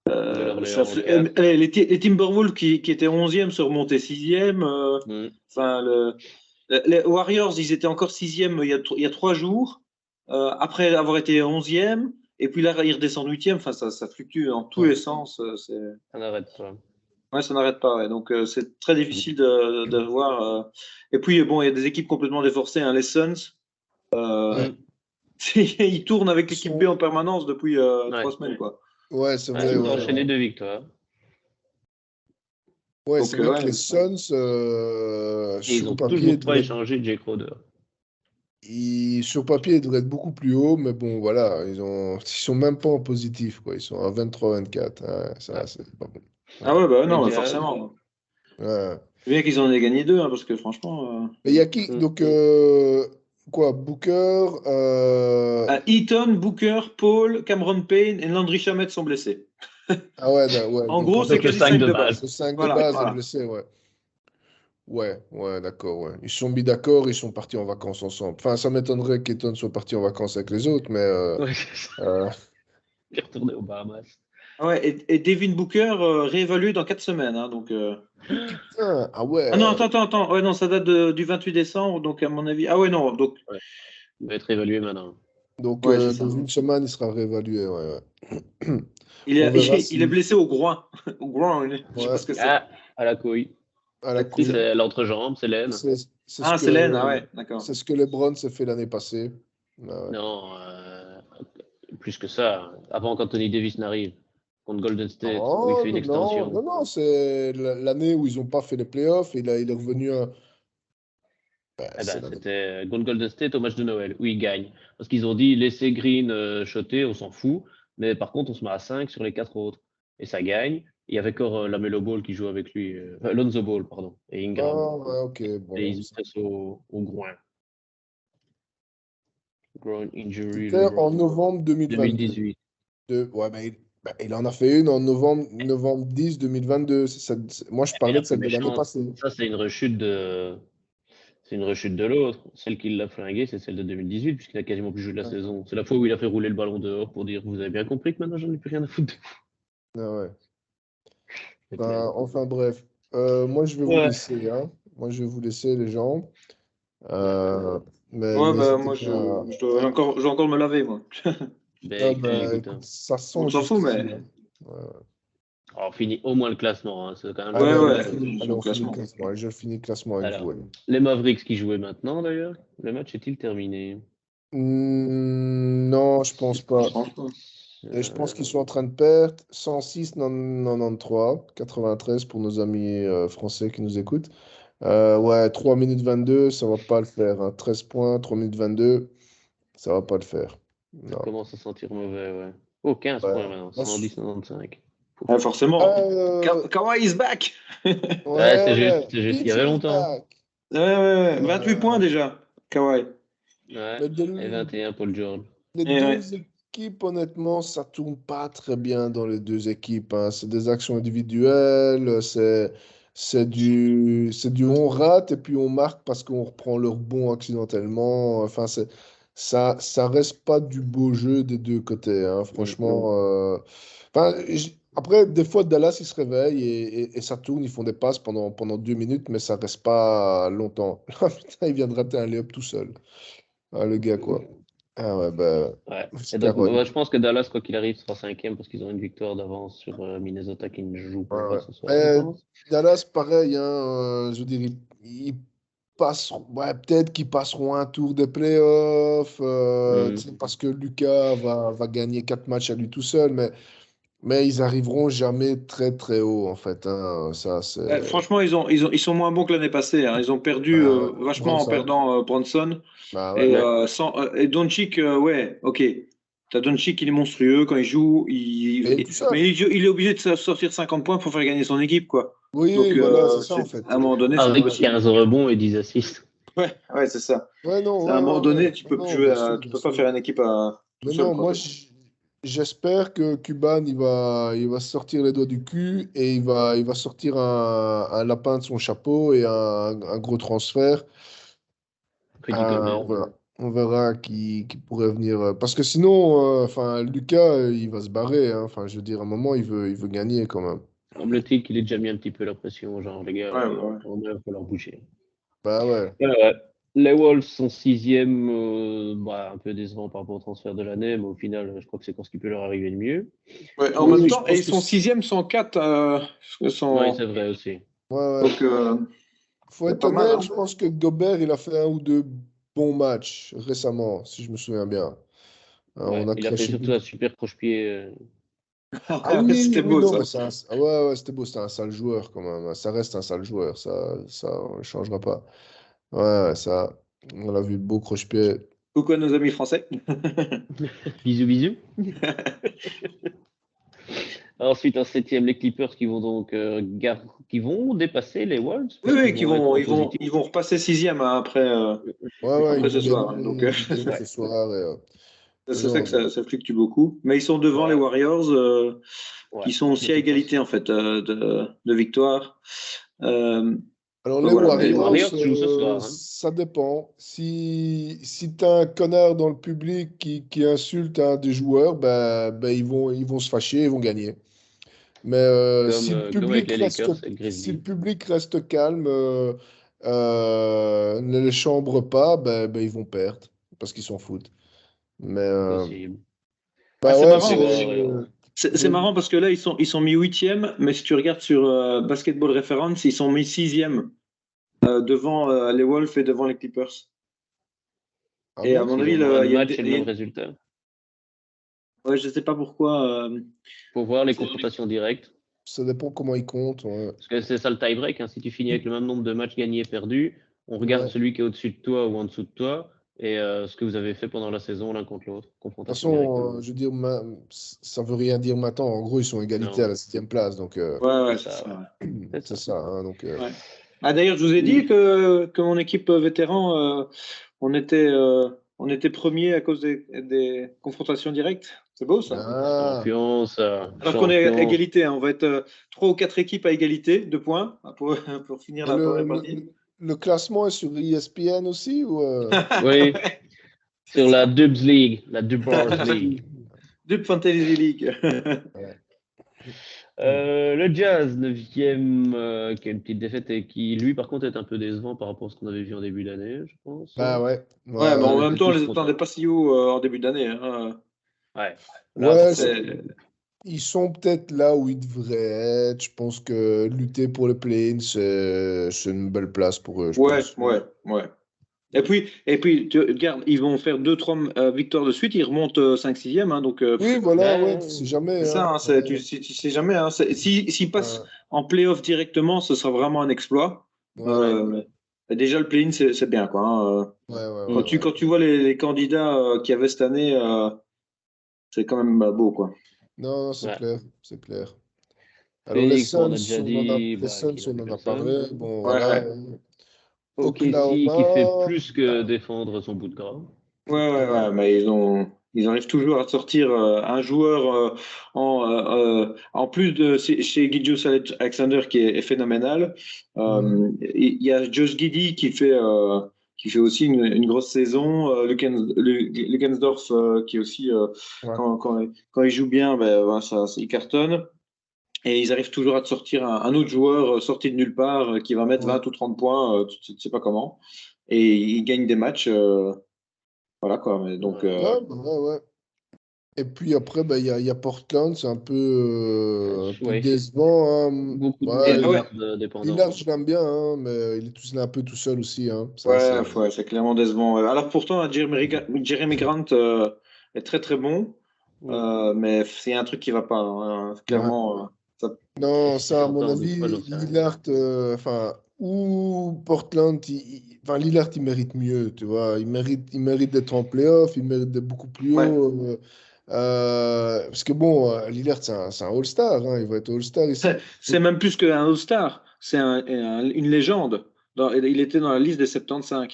Nouvelle-Orléans en 4. Les Timberwolves qui étaient 11e se remontaient 6e. Enfin, les Warriors, ils étaient encore 6e il y a 3 jours, après avoir été 11e. Et puis là, ils redescendent 8e. Enfin, ça fluctue dans tous les sens. Ça n'arrête pas. Ouais, ça n'arrête pas. Ouais. Donc, c'est très difficile de voir. Et puis, bon, il y a des équipes complètement déforcées. Hein, les Suns. Il tourne avec l'équipe B en permanence depuis 3 semaines, quoi. Ouais, c'est Ouais, vrai. ils ont Ouais, enchaîné ouais. 2 victoires. Ouais, Donc, c'est vrai que ouais. les Suns, Et ils sur ont papier, toujours pas échangé Jake Crowder. sur papier, ils devraient être beaucoup plus haut, mais bon, voilà, ils sont même pas en positif, quoi. Ils sont à 23-24. Hein, ça, Ouais. c'est pas bon. Ah Ouais. ouais, bah Les non, mais Jazz. forcément. Ouais. C'est bien qu'ils en aient gagné 2, hein, parce que franchement. Mais il y a qui? Mm. Donc, quoi? Booker. Eaton, Booker, Paul, Cameron Payne et Landry Shamet sont blessés. Ah ouais, ouais. En Donc, gros, en c'est fait, Donc que le du 5 5 de de base. le base. 5 de Voilà, base est voilà. blessé, ouais. Ouais, d'accord, ouais. Ils se sont mis d'accord, ils sont partis en vacances ensemble. Enfin, ça m'étonnerait qu'Eton soit parti en vacances avec les autres, mais Ouais, c'est ça. euh, Il est retourné aux Bahamas. Ouais, et Devin Booker réévalué dans 4 semaines. Hein, donc, putain, ah Ah non, ouais. attends. Ouais, non, ça date du 28 décembre, donc à mon avis. Ah ouais, non. Donc, Ouais. Il va être évalué maintenant. Donc, ouais, c'est ça. dans une semaine, il sera réévalué, ouais. Il On est, verra il est si. blessé au groin. Au groin, je sais pas Ouais, ce que c'est. Ah, à la couille. à la Si, couille. c'est l'entrejambe, c'est l'aine. C'est ce Ah, c'est Len, ah que, ouais, d'accord. c'est ce que LeBron s'est fait l'année passée. Ouais. Non, plus que ça. Avant qu'Anthony Davis n'arrive contre Golden State, où il Non, fait une non, extension. non, c'est l'année où ils n'ont pas fait les playoffs. Il est revenu. Eh C'est ben, l'année. c'était contre Golden State au match de Noël, où ils gagnent. Parce qu'ils ont dit, laissez Green shotter, on s'en fout. Mais par contre, on se met à 5 sur les 4 autres. Et ça gagne. Il y avait encore Lamelo Ball qui joue avec lui. Lonzo Ball, pardon. Et Ingram. Ah, ouais, ok, Et bon. ils se blessent au groin. Groin injury, C'était en LeBron. novembre 2022. 2018. Ouais, il en a fait une en novembre 10 2022. Moi, je Mais parlais la de plus celle de l'année méchante, passée. ça, c'est une rechute de. C'est une rechute de l'autre. Celle qui l'a flingué, c'est celle de 2018, puisqu'il a quasiment plus joué de la saison. C'est la fois où il a fait rouler le ballon dehors pour dire vous avez bien compris que maintenant j'en ai plus rien à foutre. Ah ouais. C'était- Enfin bref, moi je vais vous Ouais. laisser, hein. Moi je vais vous laisser les gens. Ouais. Euh, mais Ouais, bah n'hésitez moi, pas. je dois encore me laver, moi. Ben, écoute, Écoute, hein. ça On sent s'en fout, jusqu'ici, mais. hein. Ouais. Alors, on finit au moins le classement, hein. C'est quand même le Allez, Ouais, plus ouais, important. c'est au on finit le classement. classement. Allez, je finis le classement avec vous. Alors, Allez. les Mavericks qui jouaient maintenant, d'ailleurs, le match est-il terminé? Non, je pense Je pas. pense pas. Et je pense qu'ils sont en train de perdre 106, 93, 93 pour nos amis français qui nous écoutent. Ouais, 3 minutes 22, ça va pas le faire, hein. 13 points, 3 minutes 22, ça va pas le faire. Ça Non. commence à sentir mauvais, ouais. Oh, 15 Ouais. points maintenant, 110, 95. Pouf. Ouais, forcément. Euh, Kawhi is back. Ouais, ouais, ouais. c'est juste, il y avait PJ is longtemps. back. Ouais. 28 points Euh, déjà, Kawhi. Ouais, mais et 21 Paul George. les Et ouais. deux équipes, honnêtement, ça tourne pas très bien dans les deux équipes, hein. C'est des actions individuelles, c'est du on rate et puis on marque parce qu'on reprend leur bon accidentellement. Enfin, ça reste pas du beau jeu des deux côtés, hein. Franchement. Enfin, après, des fois, Dallas, ils se réveillent et ça tourne, ils font des passes pendant 2 minutes, mais ça reste pas longtemps. Ah, putain, il vient de rater un layup tout seul. Ah, le gars, quoi. Ah ouais, bah, Ouais. Et c'est donc, Caroline. moi, je pense que Dallas, quoi qu'il arrive, sera cinquième parce qu'ils ont une victoire d'avance sur Minnesota qui ne joue Ouais, pas ouais. ce soir, je Mais pense. Dallas, pareil, hein, je veux dire, ils passeront, ouais, peut-être qu'ils passeront un tour des playoffs, tu sais, parce que Lucas va gagner 4 matchs à lui tout seul, mais ils arriveront jamais très très haut, en fait, hein. Ça, c'est. Franchement, ils sont moins bons que l'année passée. Hein. Ils ont perdu Bah, ouais. vachement en Bronson. perdant Bronson. Bah ouais. Ouais. Et Doncic, ouais, ok. T'as Doncic, il est monstrueux quand il joue. Et il est tout seul. Mais il est obligé de sortir 50 points pour faire gagner son équipe, quoi. Oui, Donc, oui, voilà, c'est ça, en fait. à un moment donné, c'est pas Avec possible. 15 rebonds et 10 assists. Ouais, c'est ça. Ouais, non, À un moment ouais, donné, ouais. tu Non, peux plus non, jouer bien sûr, tu bien peux pas sûr. faire une équipe tout Mais seul, non, quoi. moi, j'espère que Cuban, il va sortir les doigts du cul et il va sortir un lapin de son chapeau et un gros transfert. Rudy Gobert. On verra qui pourrait venir. Parce que sinon, enfin, Lucas, il va se barrer, hein. Enfin, je veux dire, à un moment, il veut gagner quand même. Semble-t-il qu'il ait déjà mis un petit peu la pression, genre, les gars, Ouais, ouais. on va falloir bouger. Bah ouais. Ouais. Les Wolves sont sixième, un peu décevant par rapport au transfert de l'année, mais au final, je crois que c'est ce qui peut leur arriver de mieux. Ouais, en même Oui, je temps, et pense ils que. sont sixième, sont 4. Oui, c'est vrai aussi. Ouais, ouais. Donc, Faut c'est être pas mal. honnête, Hein. je pense que Gobert, il a fait un ou deux bons matchs récemment, si je me souviens bien. On a Il a fait craché surtout un super croche-pied. Ah Ouais, oui, c'était oui, beau non, ça. mais ouais, c'était beau, c'était un sale joueur quand même. Ça reste un sale joueur, ça on ne changera pas. Ouais, ça, on l'a vu, beau croche-pied. Coucou à nos amis français. Bisous, bisous. Ensuite, en septième, les Clippers qui vont donc qui vont dépasser les Wolves, Oui, oui, puisqu'ils qui vont être vont, en ils vont, positif. ils vont repasser sixième hein, Ouais, après ce soir. Hein. Donc, ils vont gagner ce soir. c'est ça que Non, ça fluctue beaucoup. Mais ils sont devant les Ouais, Warriors, ouais, qui sont de aussi à toute égalité façon. en fait de victoire. Euh, alors, donc les voilà. Mais les Mais Warriors, Warriors jouent ce soir. Hein. ça dépend. Si tu as un connard dans le public qui insulte un des joueurs, ben, ils vont se fâcher, ils vont gagner. Mais Comme avec les Lakers et le si le Grizzlies. public reste calme, ne les chambre pas, ben, ils vont perdre parce qu'ils s'en foutent. Mais Possible. ah, bah c'est ouais, Les marrant. Warriors. C'est marrant parce que là, ils sont mis huitième, mais si tu regardes sur Basketball Reference, ils sont mis sixième devant les Wolves et devant les Clippers. ah Et à bon? mon S'ils avis, ont moins de il y a, matchs et le même résultat. ouais, je ne sais pas pourquoi. Pour voir les confrontations directes. Ça dépend comment ils comptent. Ouais. Parce que c'est ça le tie-break. Hein. Si tu finis avec le même nombre de matchs gagnés et perdus, on regarde Ouais. celui qui est au-dessus de toi ou en dessous de toi et ce que vous avez fait pendant la saison l'un contre l'autre. De toute Confrontation directe. façon, je veux dire, ça veut rien dire maintenant. En gros, ils sont égalité à Non, la septième place. Donc, Ouais, c'est ouais, c'est ça. ça. Ouais. Ouais. C'est c'est ça. ça. Hein, donc, Ouais. Ah, d'ailleurs, je vous ai dit que mon équipe vétéran, on était premier à cause des confrontations directes. C'est beau ça. ah, Champion, ça. Alors qu'on est à Champion. égalité, hein. On va être 3 ou 4 équipes à égalité, 2 points pour finir et la première partie. le classement est sur ESPN aussi ou Oui, Ouais, c'est sur la ça. Dubs League, la Dubars League. Dub Fantasy League. Ouais. Le Jazz, 9e, qui a une petite défaite et qui, lui, par contre, est un peu décevant par rapport à ce qu'on avait vu en début d'année, je pense. Bah ouais. Ouais, mais Ouais, en On ouais. même était temps, on tous les contents. attendait pas si haut en début d'année. Hein. Ouais. Là, Ouais, par contre, C'est- ils sont peut-être là où ils devraient être. Je pense que lutter pour le play-in, c'est une belle place pour eux, je Ouais, pense. ouais, ouais. Et puis tu regarde, ils vont faire 2, 3 victoires de suite, ils remontent 5, 6e. Hein, donc, Oui, voilà, ouais, tu sais ouais, jamais. c'est ça, Hein. hein, tu sais jamais. Hein, s'ils passent Ouais, en playoff directement, ce sera vraiment un exploit. ouais, ouais. Euh, déjà, le play-in, c'est bien. Quoi, hein. ouais, ouais, Quand Mm. ouais, tu vois les candidats qu'il y avait cette année, c'est quand même beau. Quoi. Non, non, c'est Ouais. clair, c'est clair. Alors Phoenix, bon, on a déjà dit Les bah, Suns, qu'il on manque en a personne. parlé. Bon, Ouais, voilà. ouais. OKC qui fait Oklahoma, plus que défendre son bout de gras. Ouais, ouais, ouais, ouais, mais ils arrivent toujours à sortir un joueur en plus de chez Gilgeous Alexander qui est phénoménal. mhm, Il y a Josh Giddey qui fait aussi une grosse saison. Lukensdorf qui est aussi ouais, quand il joue bien, ben, ouais, il cartonne. Et ils arrivent toujours à te sortir un autre joueur sorti de nulle part qui va mettre ouais. 20 ou 30 points, tu ne sais pas comment. Et ils gagnent des matchs. Voilà quoi. Mais donc, Ouais. Ouais, bah ouais, ouais. Et puis après, bah, il y a Portland, c'est un peu Ouais. décevant. Hein. Beaucoup de et, Ouais, ouais, Lillard Lillard, dépendant. je l'aime bien, hein, mais il est un peu tout seul aussi. Hein. Ça, ouais, ouais, c'est clairement décevant. Alors pourtant, Jeremy Grant est très très bon, Mm. mais c'est un truc qui va pas. Hein. ouais. Clairement, ça- Non, Est-ce qu'il ça, à mon s'entend ou pas, avis, j'en sais rien. Lillard, enfin, ou Portland, enfin, Lillard, il mérite mieux, tu vois. Il mérite d'être en playoff, il mérite d'être beaucoup plus ouais. haut. Parce que bon, Lillard, c'est un All-Star, hein, il va être All-Star ici. C'est même plus qu'un All-Star, c'est une légende. Il était dans la liste des 75.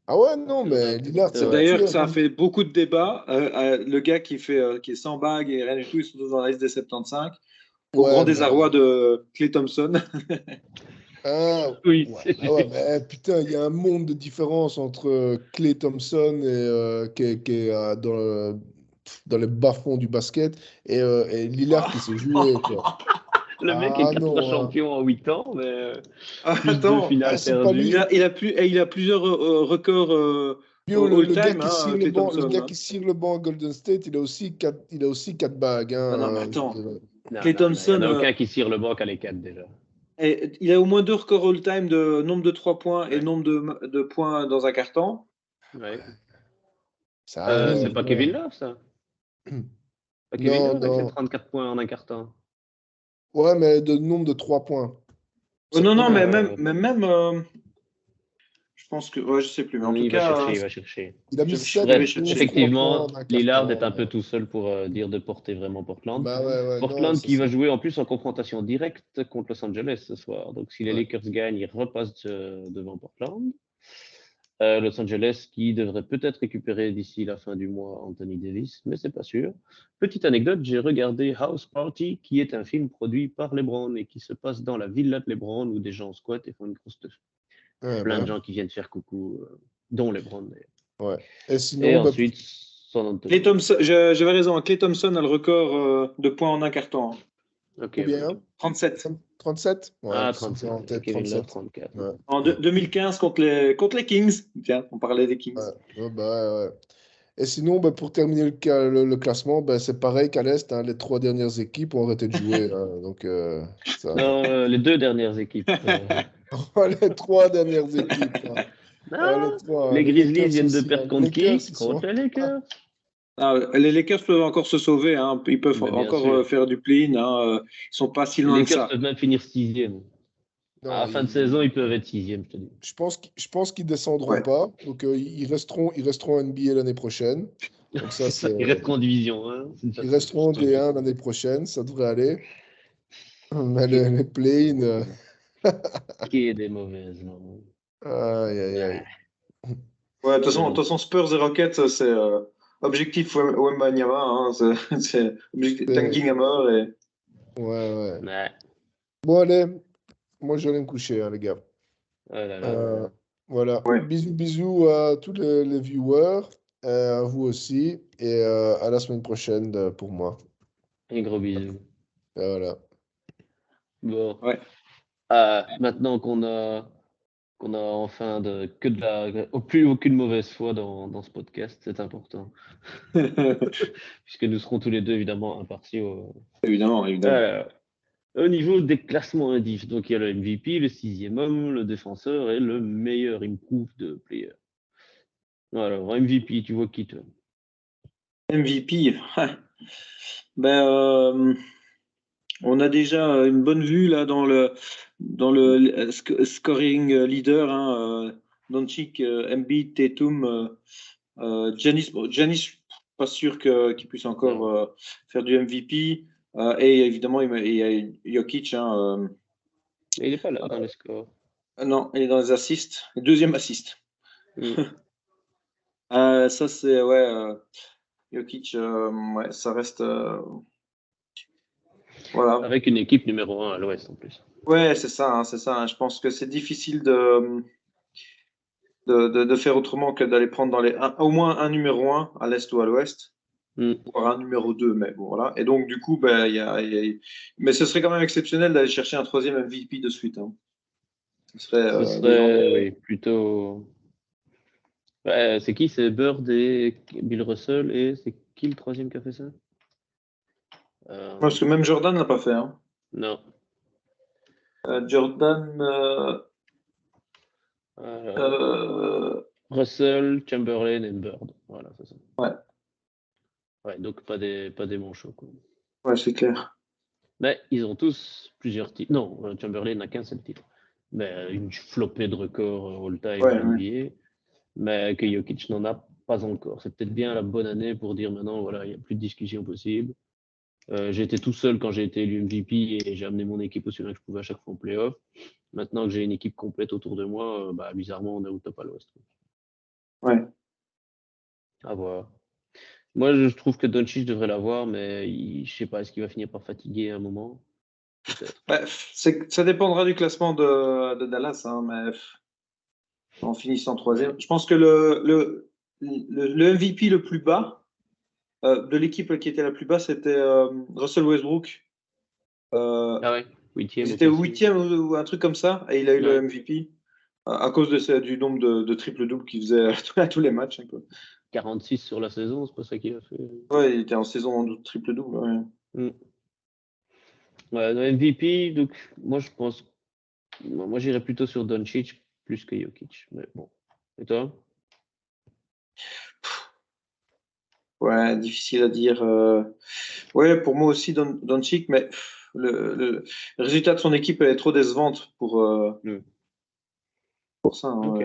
Ah ouais, non, C'est mais vrai. Lillard, C'est c'est un vrai. D'ailleurs, tueur. ça a Hein. fait beaucoup de débats. Le gars qui est sans bague et rien du tout, ils sont tous dans la liste des 75, au grand Ouais, désarroi mais. de Klay Thompson. Ah, Oui, ouais, c'est ah ouais, mais putain, il y a un monde de différence entre Klay Thompson qui est dans les bas-fonds du basket et Lillard qui s'est joué, quoi. le mec est Ah 4 fois non, hein. champion en 8 ans, mais plus deux Attends, finales C'est pas il perdues. lui. a, il a, plus, et il a plusieurs records Yo, le gars all-time, qui hein, cire le Klay banc, le Thompson. gars Hein. qui cire le banc à Golden State, il a aussi quatre bagues. Ah non, mais Hein, je veux attends, dire. Non, Klay non, non, il n'y en Thompson, a aucun qui tire le banc à les 4 déjà. il a au moins 2 records all-time de nombre de 3 points et Ouais. nombre de points dans un carton. Ouais. Ça C'est arrive. pas Ouais. Kevin Love, ça? Pas Kevin Non, Love avec ses non. 34 points en un quart-temps. Ouais, mais de nombre de 3 points. Non, non, mais Euh, même je pense que. Ouais, je sais plus. Mais en tout il va cas, chercher, il va chercher. Il a mis je 7 vais Bref, points chercher. sur 3 points effectivement, en un Lillard est carton. un peu tout seul pour dire de porter vraiment Portland. Bah ouais, non, Portland c'est qui va ça. jouer en plus en confrontation directe contre Los Angeles ce soir. Donc si les Ouais. Lakers gagnent, ils repassent devant Portland. Los Angeles qui devrait peut-être récupérer d'ici la fin du mois Anthony Davis, mais c'est pas sûr. Petite anecdote, j'ai regardé House Party, qui est un film produit par LeBron et qui se passe dans la villa de LeBron où des gens squattent et font une grosse teuf. Ouais, Plein de bah, gens qui viennent faire coucou, dont LeBron d'ailleurs. ouais. Et Et sinon, bah, ensuite, San Antonio. Clay Thompson, j'avais raison. Clay Thompson a le record de points en un carton. Ok, combien? voilà. 37. 37? Ouais, Ah, c'est 37. en Et tête, Kevin Love, 37. 34. Ouais. En 2015 contre les Kings. Tiens, on parlait des Kings. Ouais, bah, ouais. Et sinon, bah, pour terminer le classement, bah, c'est pareil qu'à l'Est, hein, les 3 dernières équipes ont arrêté de jouer. Donc, ça... Non, les deux dernières équipes. les 3 dernières équipes. Hein. Les Ah, 3, les les Grizzlies Lakers viennent de aussi. Hein. perdre Les contre Lakers, qui? ils Contre sont... les Lakers. Ah, les Lakers peuvent encore se sauver. Hein. Ils peuvent Mais bien encore sûr. faire du play-in. Hein. Ils sont pas si Les loin que Lakers ça. peuvent même finir sixième. À Non, la fin de saison, ils peuvent être sixième, je te dis. je pense qu'ils descendront Ouais. pas. Donc, ils resteront NBA l'année prochaine. Donc, ça, C'est ça, c'est... ils resteront en division. Hein. C'est déjà Ils ça. resteront en D1 l'année prochaine. Ça devrait aller. Mais les play-in... Qui est des mauvaises, non. Aïe, aïe, Ouais. aïe. Ouais, Mais de toute bon. façon, Spurs et Rockets, c'est objectif Wembanyama. Hein. C'est objectif C'est- tanking à mort. Et... Ouais, ouais. Ouais. Bon, allez, moi je vais aller me coucher, hein, les gars. Oh là là. Euh, voilà. Ouais. Bisous, bisous à tous les viewers, à vous aussi, et à la semaine prochaine pour moi. Un gros bisou. Voilà. Bon. Ouais. Maintenant qu'on a enfin que de plus aucune mauvaise foi dans ce podcast, c'est important. Puisque nous serons tous les deux évidemment impartiaux. Évidemment, évidemment. Euh, Au niveau des classements indifs, donc il y a le MVP, le sixième homme, le défenseur et le meilleur improve de player. Alors, MVP, tu vois qui toi? MVP. Ben, on a déjà une bonne vue là dans le scoring leader. Hein, Doncic, Embiid, Tatum, Giannis. Bon, Giannis, pas sûr qu'il puisse encore Non. faire du MVP. Et évidemment, il y a Jokic. Hein, Mais il n'est pas là dans les scores. non, il est dans les assists. Deuxième assist. Hmm. Ça, c'est, ouais, Jokic, ouais, ça reste. Voilà. Avec une équipe numéro 1 à l'ouest en plus. Ouais, c'est ça, hein, c'est ça. Hein. Je pense que c'est difficile de faire autrement que d'aller prendre au moins un numéro 1 à l'est ou à l'ouest, Hmm. voire un numéro 2, mais bon, voilà. Et donc, du coup, ben, mais ce serait quand même exceptionnel d'aller chercher un troisième MVP de suite. Hein. Ce serait Ce légendaire. serait, oui, plutôt. Ouais, c'est qui? C'est Bird et Bill Russell et c'est qui le troisième qui a fait ça? Parce que même Jordan l'a pas fait. Hein. Non. Jordan, Alors, Russell, Chamberlain et Bird. Voilà, c'est ça. ouais, Ouais, donc pas des manchots, quoi. ouais, c'est clair. Mais ils ont tous plusieurs titres. Non, Chamberlain n'a qu'un seul titre. Mais une flopée de records all-time Ouais, en ouais. NBA. Mais que Jokic n'en a pas encore. C'est peut-être bien la bonne année pour dire maintenant, voilà, il n'y a plus de discussion possible. J'ai été tout seul quand j'ai été élu MVP et j'ai amené mon équipe aussi bien que je pouvais à chaque fois en playoff. Maintenant que j'ai une équipe complète autour de moi, bizarrement, on est au top à l'ouest. Ouais. À voir. Moi, je trouve que Doncic devrait l'avoir, mais je sais pas, est-ce qu'il va finir par fatiguer à un moment? Peut-être. Ouais, ça dépendra du classement de Dallas, hein, mais en finissant troisième. Ouais. Je pense que le MVP le plus bas de l'équipe qui était la plus bas, c'était Russell Westbrook. Ah ouais, huitième Ils au étaient classement. huitième ou un truc comme ça, et il a eu le Ouais. MVP à cause du nombre de triple-double qu'il faisait à tous les matchs. Un peu. 46 sur la saison, c'est pas ça qu'il a fait. Ouais, il était en saison de triple-double. Ouais. Mm. Ouais, le MVP, donc moi je pense, moi j'irais plutôt sur Doncic plus que Jokic, mais bon. Et toi? Ouais, difficile à dire. Ouais, pour moi aussi, Doncic, mais le résultat de son équipe est trop décevante Mm. pour ça. Hein, Ok.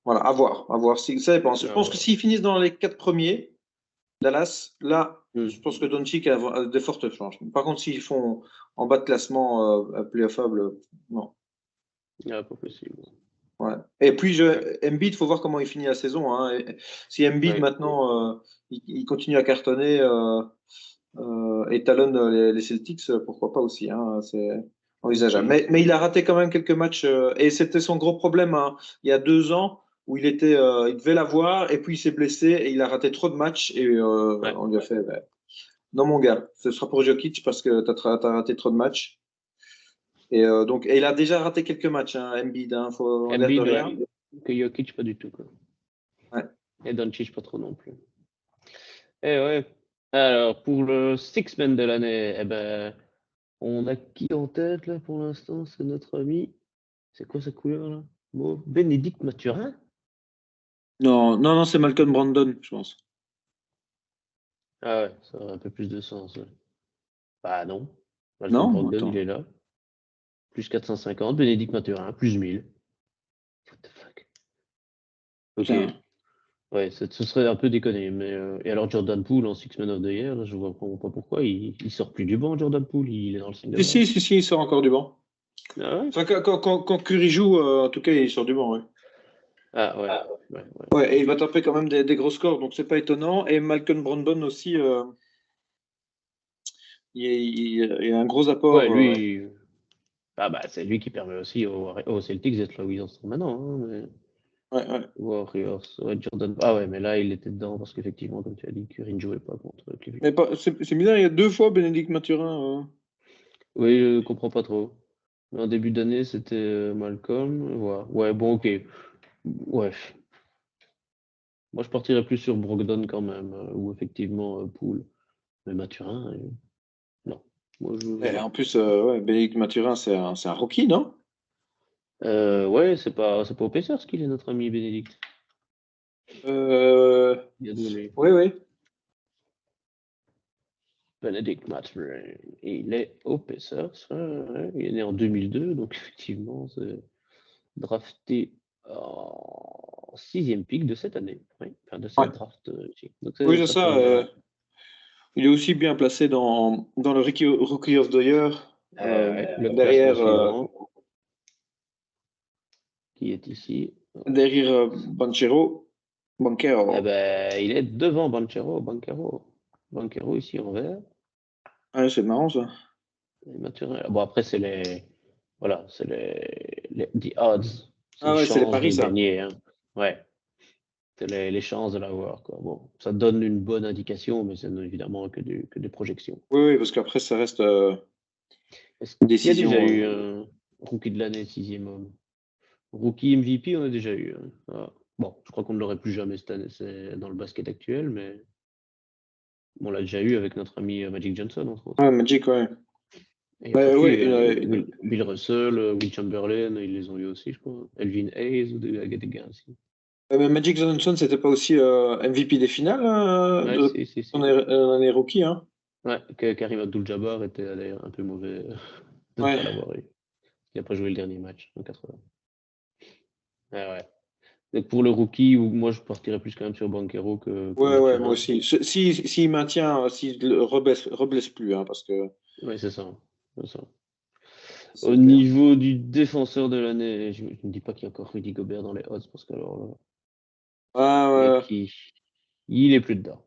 voilà, à voir. À voir. Ça dépend. Je Ah pense que ouais. s'ils finissent dans les 4 premiers, Dallas, là, je Mm. pense que Doncic a de fortes chances. Par contre, s'ils font en bas de classement, playoffable, non. Ah, pas possible. Ouais. Et puis, Ouais. Embiid, faut voir comment il finit la saison. Hein. Si Embiid, Ouais. maintenant, il continue à cartonner et talonne les Celtics, pourquoi pas aussi. Hein. C'est envisageable. Ok. Mais il a raté quand même quelques matchs. Et c'était son gros problème hein, il y a 2 ans où il devait l'avoir et puis il s'est blessé et il a raté trop de matchs et Ouais. on lui a fait non, mon gars, ce sera pour Jokic parce que tu as raté trop de matchs. Et il a déjà raté quelques matchs, hein, Embiid, hein, faut l'air de Embiid, rien. ouais. Que Jokic, pas du tout, quoi. Ouais. Et Doncic, pas trop non plus. Eh ouais. Alors, pour le six-man de l'année, eh ben, on a qui en tête, là, pour l'instant? C'est notre ami. C'est quoi sa couleur, là? Bon, Bénédicte Mathurin? Non, non, non, c'est Malcolm Brandon, je pense. Ah ouais, ça a un peu plus de sens, ouais. Bah non. Malcolm Non? Brogdon, il Attends. est là. Plus 450. Bénédicte Mathurin, plus 1000. What the fuck? Ok. Putain. Ouais, ce serait un peu déconné. Mais, et alors, Jordan Poole en Six Man of the Year, là, je vois pas pourquoi. Il sort plus du banc, Jordan Poole. Il est dans le 5 de base. Si, il sort encore du banc. Ah ouais? Enfin, quand Curry joue, en tout cas, il sort du banc, ouais. Ah ouais. Ouais, ouais. Ouais, et il va taper quand même des gros scores, donc c'est pas étonnant. Et Malcolm Brandon aussi, il y a un gros Ouais, apport. lui. Ah bah, c'est lui qui permet aussi aux Celtics d'être là où ils en sont maintenant. Hein, mais... Ouais, ouais. Warriors, ouais, Jordan. Ah ouais, mais là, il était dedans parce qu'effectivement, comme tu as dit, Curry ne jouait pas contre Cleveland. Mais c'est bizarre, il y a 2 fois Bénédicte Mathurin. Oui, je comprends pas trop. En début d'année, c'était Malcolm. Ouais, bon, ok. Ouais. Moi, je partirais plus sur Brogdon quand même, ou effectivement Poole. Mais Mathurin, non. Moi, Et en plus, ouais, Bénédicte Mathurin, c'est un rookie, non? Ouais, c'est pas au Pacers qu'il est notre ami Bénédicte. Euh, Il a donné oui, oui. Benedict Mathurin. Il est au Pacers. Ouais, il est né en 2002, donc effectivement, c'est drafté en sixième pick de cette année. Oui, enfin, de Ouais. cette draft. Donc Oui, c'est ça ça. tombe bien. Il est aussi bien placé dans le Rookie of the Year, Ouais, le classement derrière, suivant, qui est ici. derrière Banchero. Eh Banchero. ben, il est devant Banchero. Banchero ici en vert. Ah, c'est marrant ça. Et Mathurin. Bon, après, c'est les. Voilà, c'est the odds. C'est Ah les ouais, c'est les chances de paris le ça. gagner. Hein. Ouais, c'est les chances de l'avoir. Quoi. Bon, ça donne une bonne indication, mais c'est évidemment que des projections. Oui, oui, parce qu'après ça reste Est-ce qu'il y a déjà décision. eu un rookie de l'année, sixième homme? Rookie MVP, on a déjà eu. Hein. Ah. Bon, je crois qu'on ne l'aurait plus jamais cette année, c'est dans le basket actuel, mais on l'a déjà eu avec notre ami Magic Johnson, entre autres. Ouais, Magic, ouais. Et il n'y a pas Ouais, que ouais, lui, hein. Il y a eu Bill Russell, Will Chamberlain, ils les ont eu aussi, je crois. Elvin Hayes, ou des gars aussi. mais Magic Johnson, c'était pas aussi MVP des finales Ouais, si. dans les rookies, hein? Ouais, Karim Abdul-Jabbar était d'ailleurs un peu mauvais de ne Ouais, pas l'avoir eu. Il n'a pas joué le dernier match en 80. Ouais. Donc pour le rookie, moi je partirais plus quand même sur Banquero que ouais, moi Mathurin. aussi. S'il maintient, s'il ne reblesse plus, hein, parce que Ouais, c'est ça. C'est ça. Au c'est clair. niveau du défenseur de l'année, je ne dis pas qu'il y a encore Rudy Gobert dans les odds, parce qu'alors là, Ah, mec, ouais. il est plus dedans.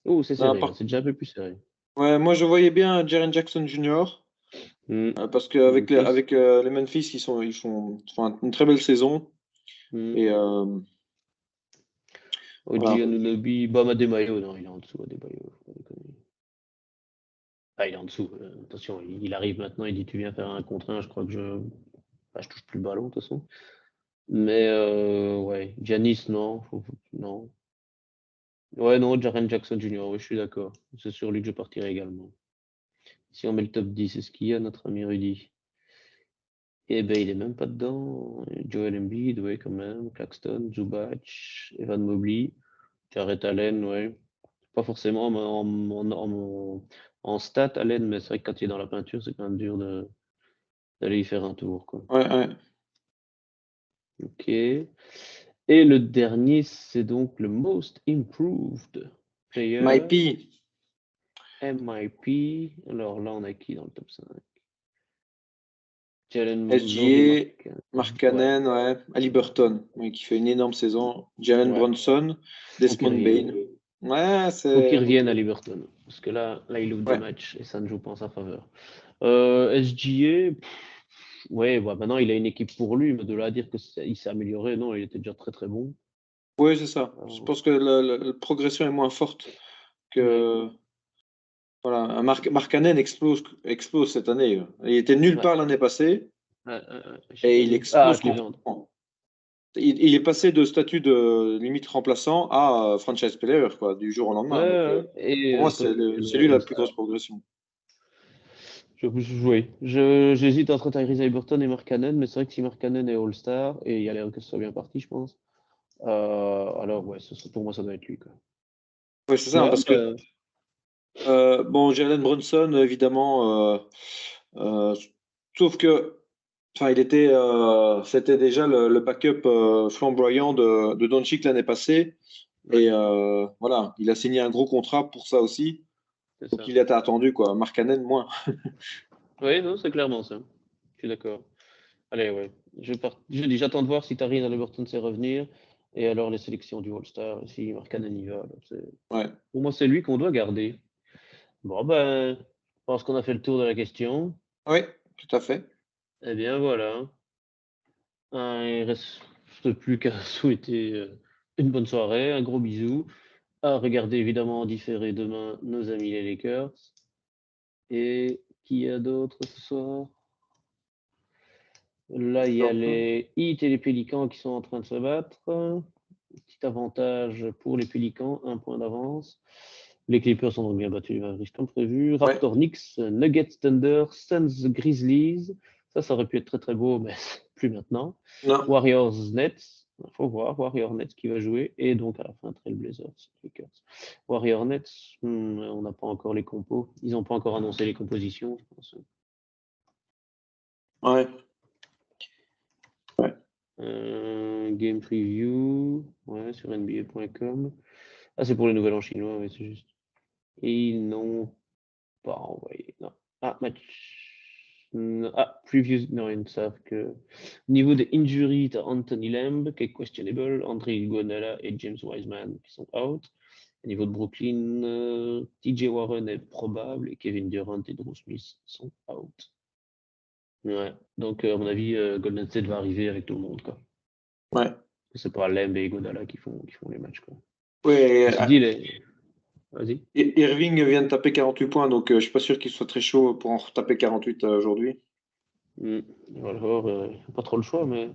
Oh, c'est Non, serré, là, c'est déjà un peu plus serré. ouais, moi je voyais bien Jaren Jackson Jr. Hmm. Parce qu'avec Memphis. avec les Memphis, ils font une très belle saison. Hmm. Et OG voilà. Anunoby, Bam Adebayo, non, il est en dessous, Adebayo, faut pas déconner. Ah, il est en dessous. Attention, il arrive maintenant, il dit tu viens faire un contre un, je crois que je touche plus le ballon de toute façon. Mais ouais, Giannis, non, non. Ouais, non, Jaren Jackson Jr., oui, je suis d'accord. C'est sur lui que je partirai également. Si on met le top 10, c'est ce qu'il y a, notre ami Rudy. Eh ben, il est même pas dedans. Joel Embiid, ouais, quand même. Claxton, Zubac, Evan Mobley, Jarrett Allen, ouais. Pas forcément en stats, Allen, mais c'est vrai que quand il est dans la peinture, c'est quand même dur d'aller y faire un tour, quoi. Ouais. Ok. Et le dernier, c'est donc le Most Improved Player, MyP, MIP. Alors là, on a qui dans le top 5? Jalen SGA, Ouais. Markkanen, ouais. Haliburton, oui, qui fait une énorme saison. Jalen Ouais. Brunson, Desmond Bain. Ouais, Faut qu'il c'est. revienne à Liberton. Parce que là, il ouvre des Ouais. matchs et ça ne joue pas en sa faveur. SGA, ouais, maintenant il a une équipe pour lui, mais de là à dire qu'il s'est amélioré, non, il était déjà très très bon. Oui, c'est ça. Je pense que la progression est moins forte que. Ouais. Voilà, Markkanen explose cette année. Il était nulle Ouais. part l'année passée J'ai et pas il vu. explose Cleveland. complètement. Il est passé de statut de limite remplaçant à franchise player, quoi, du jour au lendemain. Donc, Et pour moi, toi, c'est lui la plus grosse progression. J'hésite entre Tyrese Haliburton et Markkanen, mais c'est vrai que si Markkanen est All-Star, et il y a l'air que ce soit bien parti, je pense, alors ouais, pour moi, ça doit être lui, quoi. Oui, c'est ça, Ouais, parce que bon, Jalen Brunson, évidemment, sauf que, enfin, c'était déjà le backup flamboyant de Doncic l'année passée, ouais, et voilà, il a signé un gros contrat pour ça aussi, c'est donc ça. il était attendu, quoi. Markkanen, moins. Oui, non, c'est clairement ça. Je suis d'accord. Allez, ouais. J'attends de voir si Tyrese Haliburton sait revenir, et alors les sélections du All-Star, si Markkanen y va. Ouais. Pour moi, c'est lui qu'on doit garder. Bon, ben, je pense qu'on a fait le tour de la question. Oui, tout à fait. Eh bien, voilà. Il reste plus qu'à souhaiter une bonne soirée, un gros bisou. À regarder évidemment en différé demain nos amis les Lakers. Et qui y a d'autre ce soir? Là, il y a les Heat et les Pélicans qui sont en train de se battre. Petit avantage pour les Pélicans, 1 point d'avance. Les Clippers ont donc bien battu les Mavericks comme prévu. Raptors, Knicks, Nuggets, Thunder, Suns, Grizzlies. Ça aurait pu être très très beau, mais plus maintenant. Non. Warriors, Nets. Il faut voir. Warriors, Nets qui va jouer. Et donc à la fin, Trailblazers, Lakers. Warriors, Nets, on n'a pas encore les compos. Ils n'ont pas encore annoncé les compositions, je pense. Ouais. Game preview, ouais, sur NBA.com. Ah, c'est pour les nouvelles en chinois, ouais, c'est juste. Et ils n'ont pas envoyé, non. Ah, match. Preview, non, ils ne savent que. Au niveau des injuries, t'as Anthony Lamb qui est questionable, André Iguodala et James Wiseman qui sont out. Au niveau de Brooklyn, TJ Warren est probable et Kevin Durant et Drew Smith sont out. Ouais, donc à mon avis, Golden State va arriver avec tout le monde, quoi. Ouais. C'est pas Lamb et Iguodala qui font les matchs, quoi. Ouais. Ceci dit, vas-y. Irving vient de taper 48 points, donc je suis pas sûr qu'il soit très chaud pour en taper 48 aujourd'hui. Alors, pas trop le choix, mais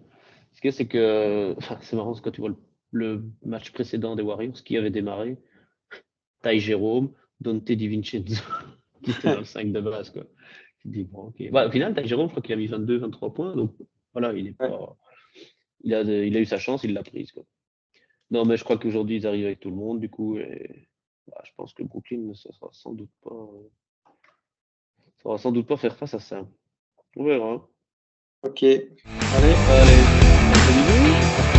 ce qu'il y a, c'est que c'est marrant, parce que quand tu vois le match précédent des Warriors qui avait démarré, Ty Jerome, Dante DiVincenzo, qui était dans le 5 de base, quoi. Tu te dis, bon, ok. Bah, au final, Ty Jerome, je crois qu'il a mis 22, 23 points, donc voilà, il est pas. Il a eu sa chance, il l'a prise, quoi. Non, mais je crois qu'aujourd'hui, ils arrivent avec tout le monde, du coup, et je pense que Brooklyn, ça sera sans doute pas faire face à ça. On verra. Ok. Allez. Allez, bisous.